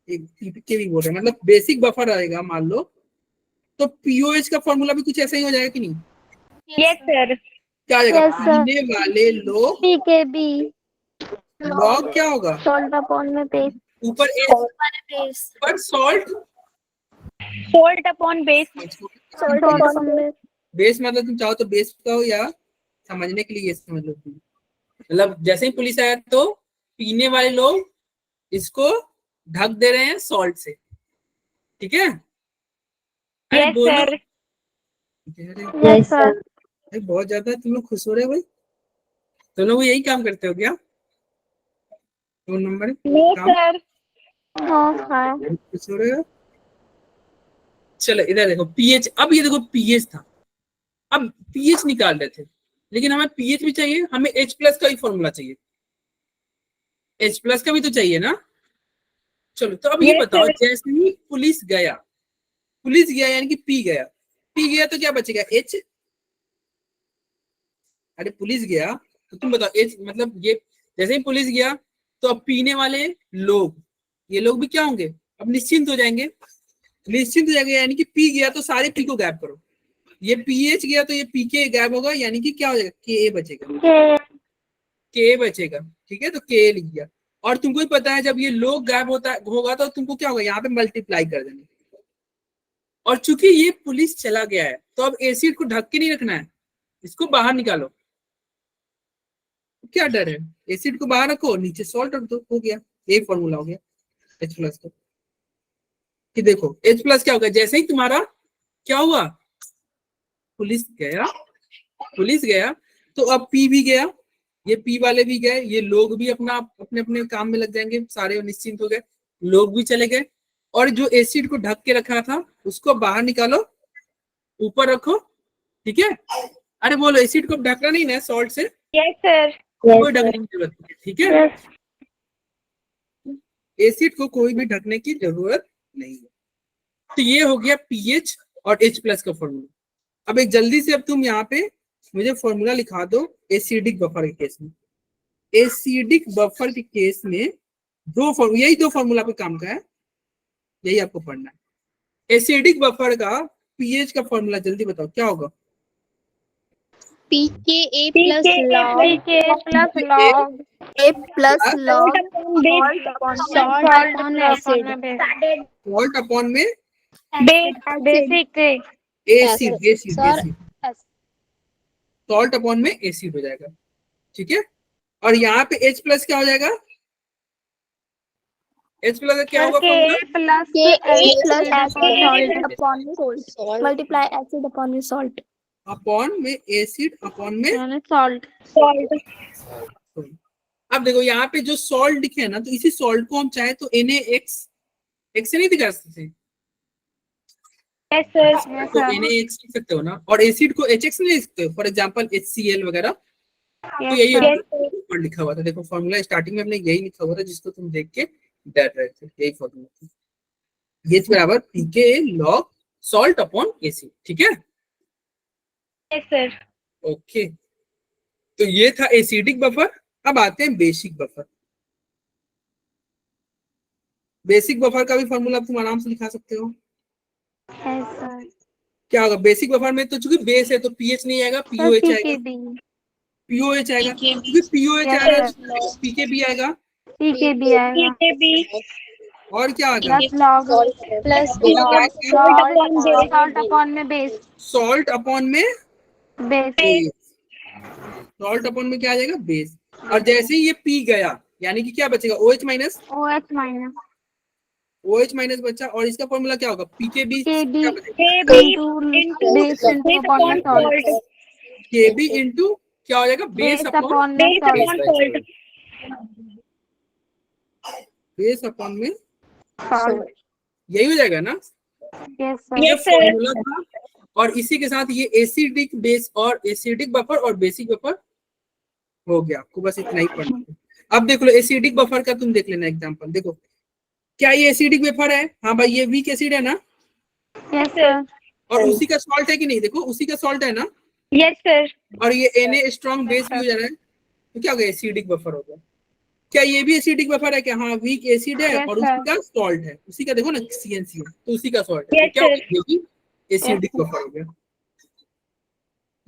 पीकेबी बोल रहे हैं मतलब बेसिक बफर रहेगा मान लो, तो पीओएच का फॉर्मूला भी कुछ ऐसा ही हो जाएगा कि नहीं? Yes sir. क्या आ जाएगा Yes, sir. पीने वाले लोग, पीकेबी लॉग क्या होगा सॉल्ट अपॉन में बेस, ऊपर ऊपर salt, salt upon base, salt upon base. Base मतलब तुम चाहो तो बेस का हो, या समझने के लिए ये समझ लो तुम। मतलब जैसे ही पुलिस आया तो पीने वाले लोग इसको ढक दे रहे हैं सॉल्ट से। ठीक है, अरे यस बोलो। सर। अरे यस सर। बहुत ज्यादा तुम लोग खुश हो रहे हो भाई, तुम लोग यही काम करते हो क्या? 2 नंबर नो काम सर। हाँ खुश हो रहे हो। चलो इधर देखो पीएच, अब ये देखो पीएच था, अब पीएच निकाल रहे थे, लेकिन हमें पीएच भी चाहिए, हमें H प्लस का ही फॉर्मूला चाहिए, H प्लस का भी तो चाहिए ना। चलो तो अब ये Yes, बताओ sir. जैसे ही पुलिस गया यानी कि पी गया तो क्या बचेगा H। अरे पुलिस गया तो तुम बताओ H मतलब ये जैसे ही पुलिस गया तो अब पीने वाले लोग, ये लोग भी क्या होंगे अब निश्चिंत हो जाएंगे, यानी कि पी गया तो सारे पी को गैप करो, ये पीएच गया तो ये पी के गैप होगा, यानी कि क्या हो जाएगा के बचेगा, के बचेगा। ठीक है, तो के लिख दिया। और तुमको ही पता है जब ये लोग गैप होगा तो तुमको क्या होगा यहाँ पे मल्टीप्लाई कर देंगे, और चूंकि ये पुलिस चला गया है तो अब एसिड को ढक के नहीं रखना है, इसको बाहर निकालो। क्या डर है, एसिड को बाहर रखो, नीचे सॉल्ट रख दो, हो गया, एक फॉर्मूला हो गया H प्लस का। कि देखो H प्लस क्या होगा, जैसे ही तुम्हारा क्या हुआ पुलिस गया तो अब पी भी गया, ये पी वाले भी गए, ये लोग भी अपना अपने अपने काम में लग जाएंगे, सारे निश्चिंत हो गए, लोग भी चले गए, और जो एसिड को ढक के रखा था उसको बाहर निकालो, ऊपर रखो। ठीक है, अरे बोलो एसिड को ढकना नहीं ना सॉल्ट से, यस सर। कोई ढकने की जरूरत नहीं। ठीक है, एसिड को कोई भी ढकने की जरूरत नहीं है। तो ये हो गया पीएच और H प्लस का फॉर्मूला। अब एक जल्दी से अब तुम यहाँ पे मुझे फॉर्मूला लिखा दो एसिडिक बफर के केस में। एसिडिक बफर के केस में यही दो फॉर्मूला पे काम का है, यही आपको पढ़ना है। एसिडिक बफर का पीएच का फॉर्मूला जल्दी बताओ क्या होगा? PK plus log, pK plus log, A plus log salt upon acid, salt upon में बेसिक एसिड, सॉल्ट अपॉन में एसिड हो जाएगा। ठीक है, और यहाँ पे H प्लस क्या हो जाएगा? H प्लस क्या होगा formula? multiply acid upon salt. Upon में एसिड अपॉन में सॉल्ट। अब देखो यहाँ पे जो सॉल्ट लिखे है ना, तो इसी सॉल्ट को हम चाहे तो NaX से नहीं दिखा सकते, तो NaX लिख सकते हो ना, और एसिड को HX नहीं लिख सकते हो, फॉर एग्जांपल HCl वगैरह। तो यही ऊपर लिखा हुआ था, देखो फॉर्मूला स्टार्टिंग में हमने यही लिखा हुआ था जिसको तुम देख के डर रहे थे, यही फॉर्मूला था, H बराबर पीके लॉग सॉल्ट अपॉन एसिड। ठीक है, यस सर। ओके, तो ये था एसिडिक बफर। अब आते हैं बेसिक बफर। बेसिक बफर का भी फॉर्मूला तुम आराम से लिखा सकते हो। क्या होगा बेसिक बफर में? तो चूंकि बेस है तो पीएच नहीं आएगा, पीओएच आएगा, पीओएच आएगा, क्योंकि पीओएच आ रहा है पीके भी आएगा, और क्या आ गया? Plus log plus salt upon में बेस सॉल्ट अपॉन में बेस बेस। सॉल्ट अपॉन में क्या आ जाएगा? बेस। और जैसे ही ये पी गया यानी कि क्या बचेगा? OH minus. OH minus OH minus बचा और इसका फॉर्मूला क्या होगा? PKB KB क्या बचेगा? into बेस into अपॉन में सॉल्ट KB इंटू क्या हो जाएगा? बेस बेस अपॉन अपॉन में सॉल्ट बेस अपॉन में सॉल्ट यही हो जाएगा ना? यस ये सर फॉर्मूला था और इसी के साथ ये एसिडिक बेस और एसिडिक बफर और बेसिक बफर हो गया। आपको बस इतना ही पढ़ना है। अब देख लो एसिडिक बफर का तुम देख लेना एग्जांपल। देखो क्या ये एसिडिक बफर है? हाँ भाई ये वीक एसिड है ना? यस सर और उसी का सॉल्ट है कि नहीं? देखो उसी का सॉल्ट है ना? यस सर और ये Na स्ट्रॉन्ग बेस भी हो जा रहा है तो क्या हो गया? एसिडिक बफर हो गया। क्या ये भी एसिडिक बफर है? क्या? हाँ वीक एसिड है Yes, और sir. उसी का सॉल्ट है। उसी का देखो ना CnCO तो उसी का सॉल्ट है। तो क्या हो गया? ये भी एसिडिक बफर हो गया।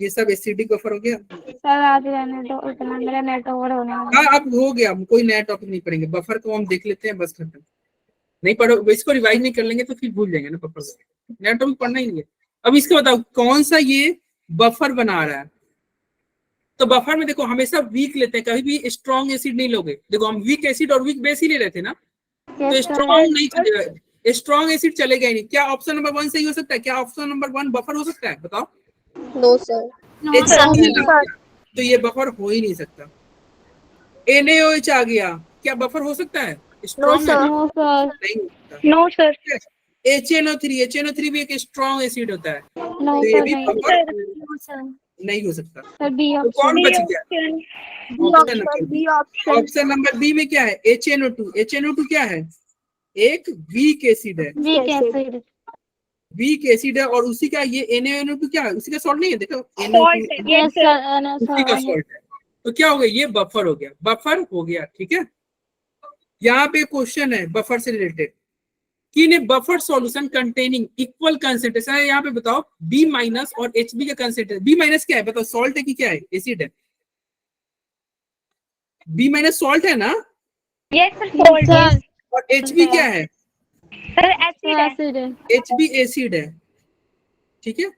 ये सब एसिडिक बफर हो गया। सर आज रहने दो, इतना मेरा नेट ओवर होने वाला हाँ अब हो गया। हम कोई नया टॉपिक नहीं पढ़ेंगे। बफर को हम देख लेते हैं बस खत्म। नहीं पढ़ो इसको रिवाइज नहीं कर लेंगे तो फिर भूल जाएंगे ना बफर को। नया टॉपिक पढ़ना ही नहीं है। अब इसको बताओ कौन सा ये बफर बना रहा है? तो बफर में देखो हमेशा वीक लेते हैं, कभी भी स्ट्रॉन्ग एसिड नहीं लोगे। देखो हम वीक एसिड और वीक बेस ही ले रहे थे ना, तो Yes, sir. स्ट्रॉन्ग नहीं चलेगा, स्ट्रॉन्ग एसिड चलेगा ही नहीं। क्या ऑप्शन नंबर 1 सही हो सकता है? क्या ऑप्शन नंबर 1 बफर हो सकता है? बताओ। No sir No, HCl sir. आ गया, तो ये बफर हो ही नहीं सकता। NaOH आ गया, क्या बफर हो सकता है? स्ट्रॉन्ग है ना? No, sir. नहीं होता। No, sir. HNO3 भी एक स्ट्रॉन्ग एसिड होता है, No, तो ये sir. भी नहीं. Buffer No, sir. नहीं हो सकता। Sir, B तो कौन option. बच गया? Option number B. Option number B में क्या है? HNO2। HNO2 क्या है? एक वीक एसिड है। Weak acid. वीक एसिड है और उसी का ये NaNO2 क्या है? उसी का सॉल्ट नहीं है? देखो NO2 Yes, sir. No, उसी का sir. सॉल्ट है। तो क्या हो गया? ये बफर हो गया। बफर हो गया। ठीक है। यहाँ पे क्वेश्चन है बफर से रिलेटेड कि ने buffer solution containing equal concentration है। यहाँ पे बताओ B माइनस और HB का कंसेंट्रेशन। B माइनस क्या है? बताओ सॉल्ट है कि क्या है? एसिड है। B माइनस सॉल्ट है ना? Yes, sir. Salt. Yes. और HB क्या है? Sir, acid है. HB एसिड है। ठीक है।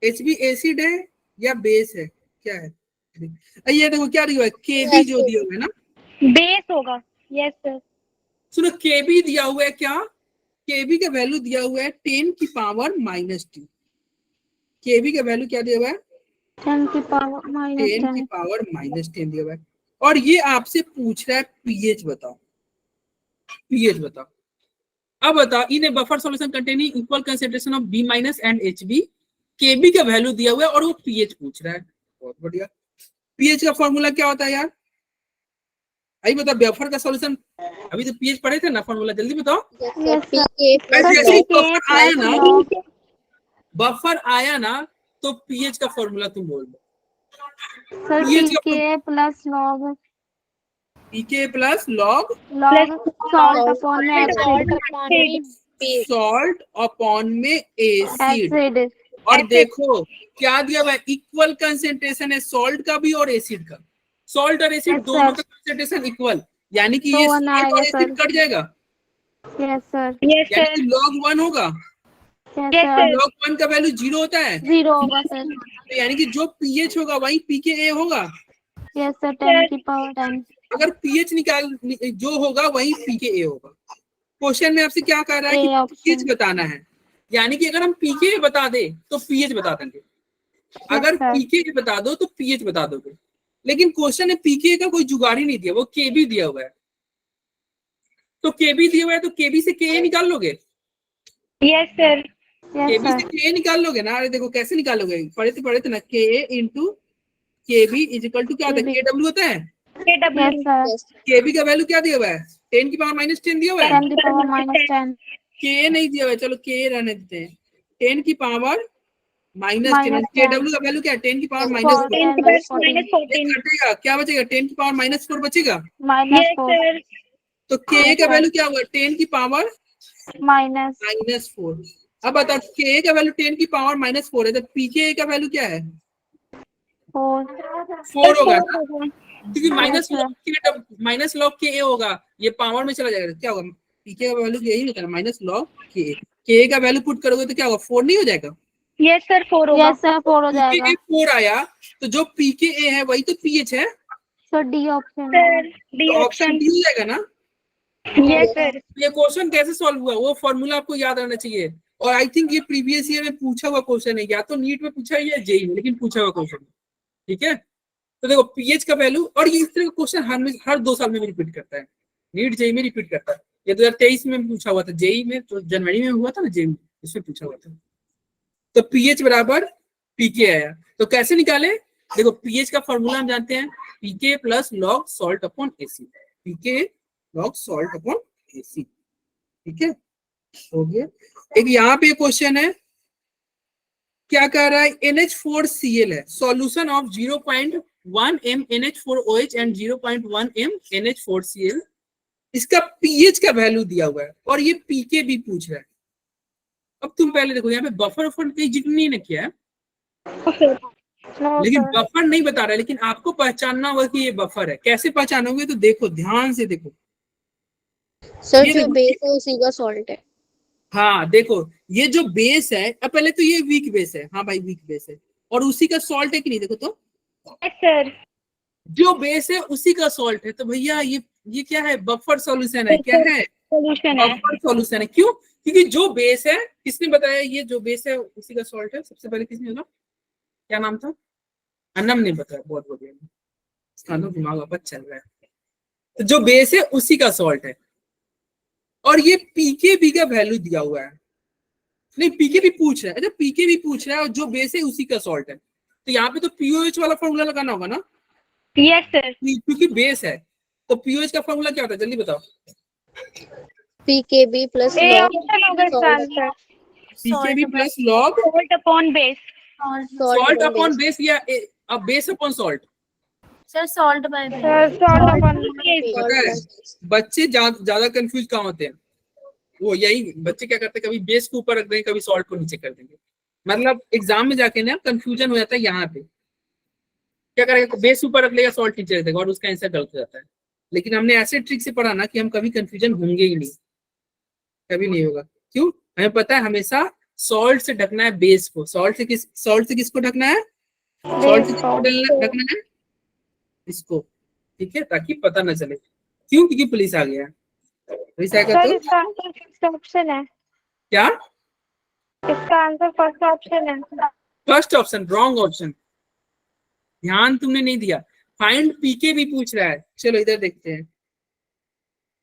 HB एसिड है या बेस है? क्या है? ये देखो क्या दिया हुआ है? KB जो दिया हुआ है ना, Base होगा. Yes, sir. सुनो KB दिया हुआ है। क्या KB का वैल्यू दिया हुआ है 10 की पावर -2। KB का वैल्यू क्या दिया हुआ है? 10 की पावर 10 की -10. पावर -10 दिया हुआ है। और ये आपसे पूछ रहा है pH बताओ। pH बताओ। अब बताओ in a buffer solution containing equal concentration of B minus and HB, KB का वैल्यू दिया हुआ है और वो pH पूछ रहा है। बहुत बढ़िया। pH का फॉर्मूला क्या होता है यार? अभी बताओ बफर का सॉल्यूशन। अभी तो pH पढ़े थे ना, फॉर्मूला जल्दी बताओ। Yes, sir. PK जैसे ही PK बफर आया ना, log. बफर आया ना तो pH का फॉर्मूला तुम बोल दो। Sir, pH का PK plus log. PK plus log Salt upon में acid. सॉल्ट अपॉन में एसिड। Acid. और देखो क्या दिया हुआ है? इक्वल कंसेंट्रेशन है सॉल्ट का भी और एसिड का। सॉल्ट और एसिड Yes, दोनों sir. का कंसेंट्रेशन इक्वल, यानी कि तो ये one सॉल्ट आएगा, और एसिड sir. कट जाएगा, Yes, sir. यानी कि log 1 होगा। Yes, sir. log 1 का वैल्यू 0 होता है, 0 होगा, sir. तो यानी कि जो pH होगा वही pKa होगा। Yes, sir. 10 की पावर 10. अगर pH निकाल जो होगा वही pKa होगा। क्वेश्चन में आपसे क्या कह रहा है A कि option. pH बताना है, यानी कि अगर हम pKa बता दे तो pH बता देंगे, अगर sir. pKa बता दो तो pH बता दोगे। लेकिन क्वेश्चन है pKa का कोई जुगाड़ ही नहीं दिया, वो KB दिया हुआ है। तो KB दिया हुआ है तो KB से Ka निकाल लोगे? Yes, sir. Yes, KB sir. से Ka निकाल लोगे ना? अरे देखो कैसे निकालोगे, पढ़े थे ना, Ka into KB is equal to क्या होता है? KW होता है। Yes, sir. KB का वैल्यू क्या दिया हुआ है? 10 की पावर -10 दिया हुआ है। 10 की पावर -10. Ka नहीं दिया हुआ है, चलो Ka रहने देते हैं। 10 की पावर -10, KW का वैल्यू क्या है? 10 की पावर -4 कटेगा, क्या बचेगा? 10 की पावर -4 बचेगा। -4. तो Ka का वैल्यू क्या हुआ? 10 की पावर माइनस -4। अब बताओ Ka का वैल्यू 10 की पावर -4 है, तो Pka का वैल्यू क्या है? 4 होगा ना, क्योंकि माइनस लॉग Ka होगा, ये पावर में चला जाएगा, क्या होगा? पीके का वैल्यू यही होता है माइनस लॉग के का वैल्यू पुट करोगे तो क्या होगा 4 नहीं हो जाएगा? यस सर 4 होगा। यस सर 4 हो जाएगा। पीके 4 आया तो जो पीके है वही तो पीएच है, sir D option sir D तो ऑप्शन ऑप्शन। डी हो जाएगा ना। Yes sir. ये क्वेश्चन कैसे सॉल्व हुआ वो फॉर्मूला आपको याद रहना चाहिए। और आई थिंक ये प्रीवियस ईयर में पूछा हुआ क्वेश्चन है, या तो नीट में पूछा है या जेई में, लेकिन पूछा हुआ क्वेश्चन है। ठीक है, तो देखो पीएच का वैल्यू, और ये इस तरह का क्वेश्चन हर 2 साल में रिपीट करता है, नीट जेई में रिपीट करता है। ये 2023 में पूछा हुआ था जेई में, तो जनवरी में हुआ था ना जेई में, इसमें पूछा हुआ था। तो पीएच बराबर पीके आया, तो कैसे निकाले? देखो पीएच का फॉर्मूला हम जानते हैं, pK plus log salt upon acid, pK log salt upon acid. ठीक है, हो गया। एक यहाँ पे क्वेश्चन है, क्या कह रहा है? NH4Cl है, solution of 0.1 m NH4OH and 0.1 m NH4Cl। इसका पीएच का वैल्यू दिया हुआ है और ये पीके भी पूछ रहा है। अब तुम पहले देखो यहाँ पे बफर कहीं जिक्र नहीं ना किया है, लेकिन बफर नहीं बता रहा है, लेकिन आपको पहचानना होगा कि ये बफर है। कैसे पहचानोगे? तो देखो ध्यान से देखो सर, ये जो देखो, बेस है उसी का सॉल्ट है। हाँ देखो ये जो बेस है, अब पहले तो ये वीक बेस है, हाँ भाई वीक बेस है, और उसी का सॉल्ट है कि नहीं? देखो तो यस सर। जो बेस है उसी का सॉल्ट है, तो भैया ये क्या है? बफर सॉल्यूशन है। क्या है? सॉल्यूशन है। बफर सॉल्यूशन है। क्यों? क्योंकि जो बेस है, किसने बताया ये जो बेस है उसी का सॉल्ट है? सबसे पहले किसने बोला? क्या नाम था? अनम ने बताया। बहुत बढ़िया, इसका तो दिमाग वापस चल रहा है। तो जो बेस है उसी का सॉल्ट है, और ये पीके भी का वैल्यू दिया हुआ है। नहीं, पीके भी पूछ रहा है। अच्छा, पीके भी पूछ रहा है और जो बेस है उसी का सॉल्ट है, तो यहाँ पे तो पीओएच वाला फॉर्मूला लगाना होगा ना, यस सर। क्योंकि बेस है। तो पीओएच का फॉर्मूला क्या होता है? जल्दी बताओ। PKb plus a log option होगा इसका answer. PKb plus log salt upon base. Salt upon base, या base upon salt. Sir salt by salt upon base. पता है बच्चे ज्यादा कंफ्यूज कहाँ होते हैं? वो यही बच्चे क्या करते हैं, कभी बेस को ऊपर रख देंगे, कभी सॉल्ट को नीचे कर देंगे। मतलब एग्जाम में जाके ना कंफ्यूजन हो जाता है। यहाँ पे क्या करेगा? बेस ऊपर रख लेगा, सॉल्ट नीचे रख देगा, और उसका आंसर गलत हो जाता है। लेकिन हमने ऐसे ट्रिक से पढ़ा ना कि हम कभी कंफ्यूजन होंगे ही नहीं, कभी नहीं होगा। क्यों? हमें पता है हमेशा सॉल्ट से ढकना है बेस को। सॉल्ट से किसको ढकना है? सॉल्ट से किसको ढकना है? इसको। ठीक है, ताकि पता न चले। क्यों? क्योंकि पुलिस आ गया है। पुलिस आएगा सर तो इसका आंसर फर्स्ट ऑप्शन है। क्या? इसका आंसर फर्स्ट ऑप्शन है। फर्स्ट ऑप्शन रॉन्ग ऑप्शन, ध्यान तुमने नहीं दिया। फाइंड पीके भी पूछ रहा है। चलो इधर देखते हैं।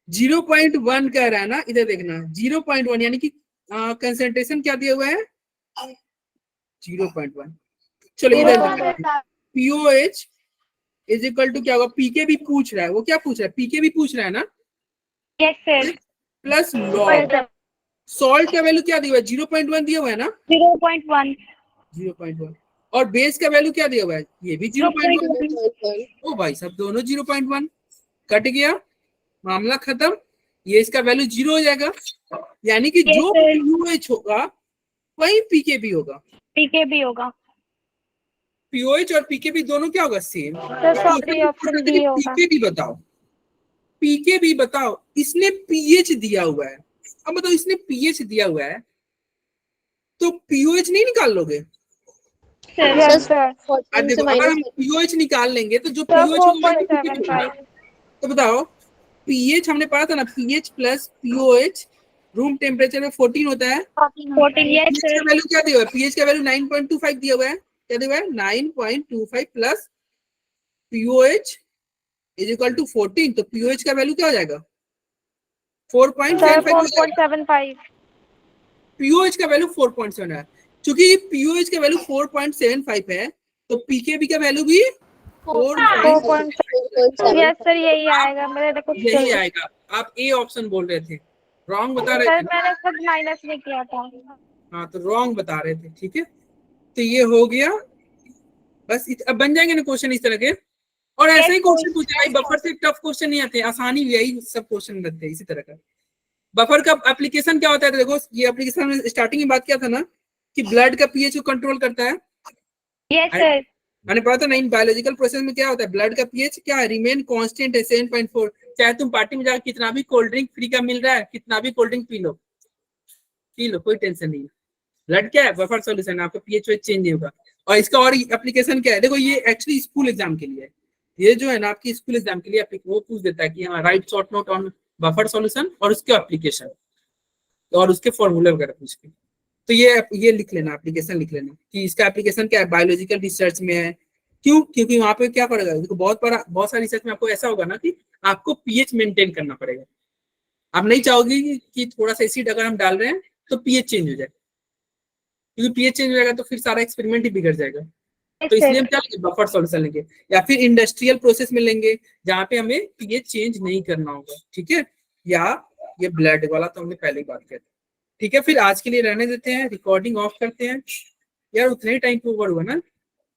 0.1 कह रहा है ना, इधर देखना 0.1, यानी कि कंसंट्रेशन क्या दिया हुआ है? 0.1। चलो इधर पीओएच इज इक्वल टू क्या होगा? पीके भी पूछ रहा है। वो क्या पूछ रहा है? पीके भी पूछ रहा है ना, yes sir. Plus log salt का वैल्यू क्या दिया हुआ है? 0.1 दिया हुआ है ना, 0.1। 0.1। और बेस का वैल्यू क्या दिया हुआ है? ये भी 0.1। ओ भाई सब दोनों 0.1, कट गया, मामला खत्म। ये इसका वैल्यू 0 हो जाएगा, यानी कि जो पीओएच होगा वही पीके भी होगा। पीके भी होगा। पीओएच और पीके भी दोनों क्या होगा? Same. Sir sorry option D होगा। पीके भी बताओ, पीके भी बताओ। इसने पीएच दिया हुआ है। अब बताओ, इसने पीएच दिया हुआ है तो पीओएच नहीं निकाल लोगे? सर देखो अगर हम पीओएच निकाल लेंगे तो जो पीओएच 4.75। तो बताओ पीएच हमने पढ़ा था ना, pH plus pOH room temperature में 14 होता है। 14 यस पीएच का सर। वैल्यू क्या दिया हुआ है? पीएच का वैल्यू 9.25 दिया हुआ है। क्या दिया हुआ है? 9.25 plus pOH is equal to 14, तो पीओएच का वैल्यू क्या हो जाएगा? 4.75। पीओएच का वैल्यू 4.7 है। चूंकि पीओएच का वैल्यू 4.75 है तो पीकेबी का वैल्यू भी 4.7। यस सर यही आएगा। मेरे देखो यही आएगा। आप ए ऑप्शन बोल रहे थे, रॉन्ग बता रहे सर थे। मैंने खुद माइनस नहीं किया था। हाँ तो रॉन्ग बता रहे थे। ठीक है, तो ये हो गया बस। अब बन जाएंगे ना क्वेश्चन इस तरह के, और ऐसे ही क्वेश्चन पूछे भाई। बफर से टफ क्वेश्चन नहीं आते, आसानी भी यही सब क्वेश्चन रहते हैं इसी तरह का। बफर का एप्लीकेशन क्या होता है? देखो ये एप्लीकेशन में स्टार्टिंग में बात किया था ना कि ब्लड का पीएच को कंट्रोल करता है। Yes sir. मैंने पढ़ा था ना, इन बायोलॉजिकल प्रोसेस में क्या होता है? ब्लड का पीएच क्या है? रिमेन कांस्टेंट है 7.4, चाहे तुम पार्टी में जाकर कितना भी कोल्ड ड्रिंक फ्री का मिल रहा है, कितना भी कोल्ड ड्रिंक पी लो, कोई टेंशन नहीं है। ब्लड क्या है, बफर सॉल्यूशन, आपका पीएच चेंज नहीं होगा। और इसका और एप्लीकेशन क्या है, देखो ये एक्चुअली स्कूल एग्जाम के लिए है, ये जो है ना आपकी स्कूल एग्जाम के लिए वो पूछ देता है कि हाँ right short note on buffer solution और उसके एप्लीकेशन और उसके फॉर्मूले वगैरह पूछ के, तो ये लिख लेना, एप्लीकेशन लिख लेना कि इसका एप्लीकेशन क्या है, बायोलॉजिकल रिसर्च में है। क्यों? क्योंकि वहां पे क्या पड़ेगा, देखो बहुत सारी रिसर्च में आपको ऐसा होगा ना कि आपको पीएच मेंटेन करना पड़ेगा। आप नहीं चाहोगे कि थोड़ा सा एसिड अगर हम डाल रहे हैं तो पीएच चेंज हो जाए, क्योंकि पीएच चेंज हो जाएगा तो फिर सारा एक्सपेरिमेंट ही बिगड़ जाएगा। तो इसलिए हम क्या लेंगे, बफर सॉल्यूशन लेंगे, या फिर इंडस्ट्रियल प्रोसेस में लेंगे जहाँ पे हमें पीएच चेंज नहीं करना होगा, ठीक है। या ये ब्लड वाला तो हमने पहले ही बात की, ठीक है। फिर आज के लिए रहने देते हैं, रिकॉर्डिंग ऑफ करते हैं। यार उतने ही टाइम पे ओवर हुआ ना,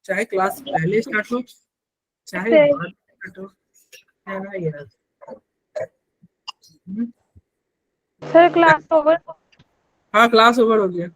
चाहे क्लास पहले स्टार्ट हो चाहे बाद स्टार्ट हो, है ना यार। Sir class over. हाँ क्लास ओवर हो गया।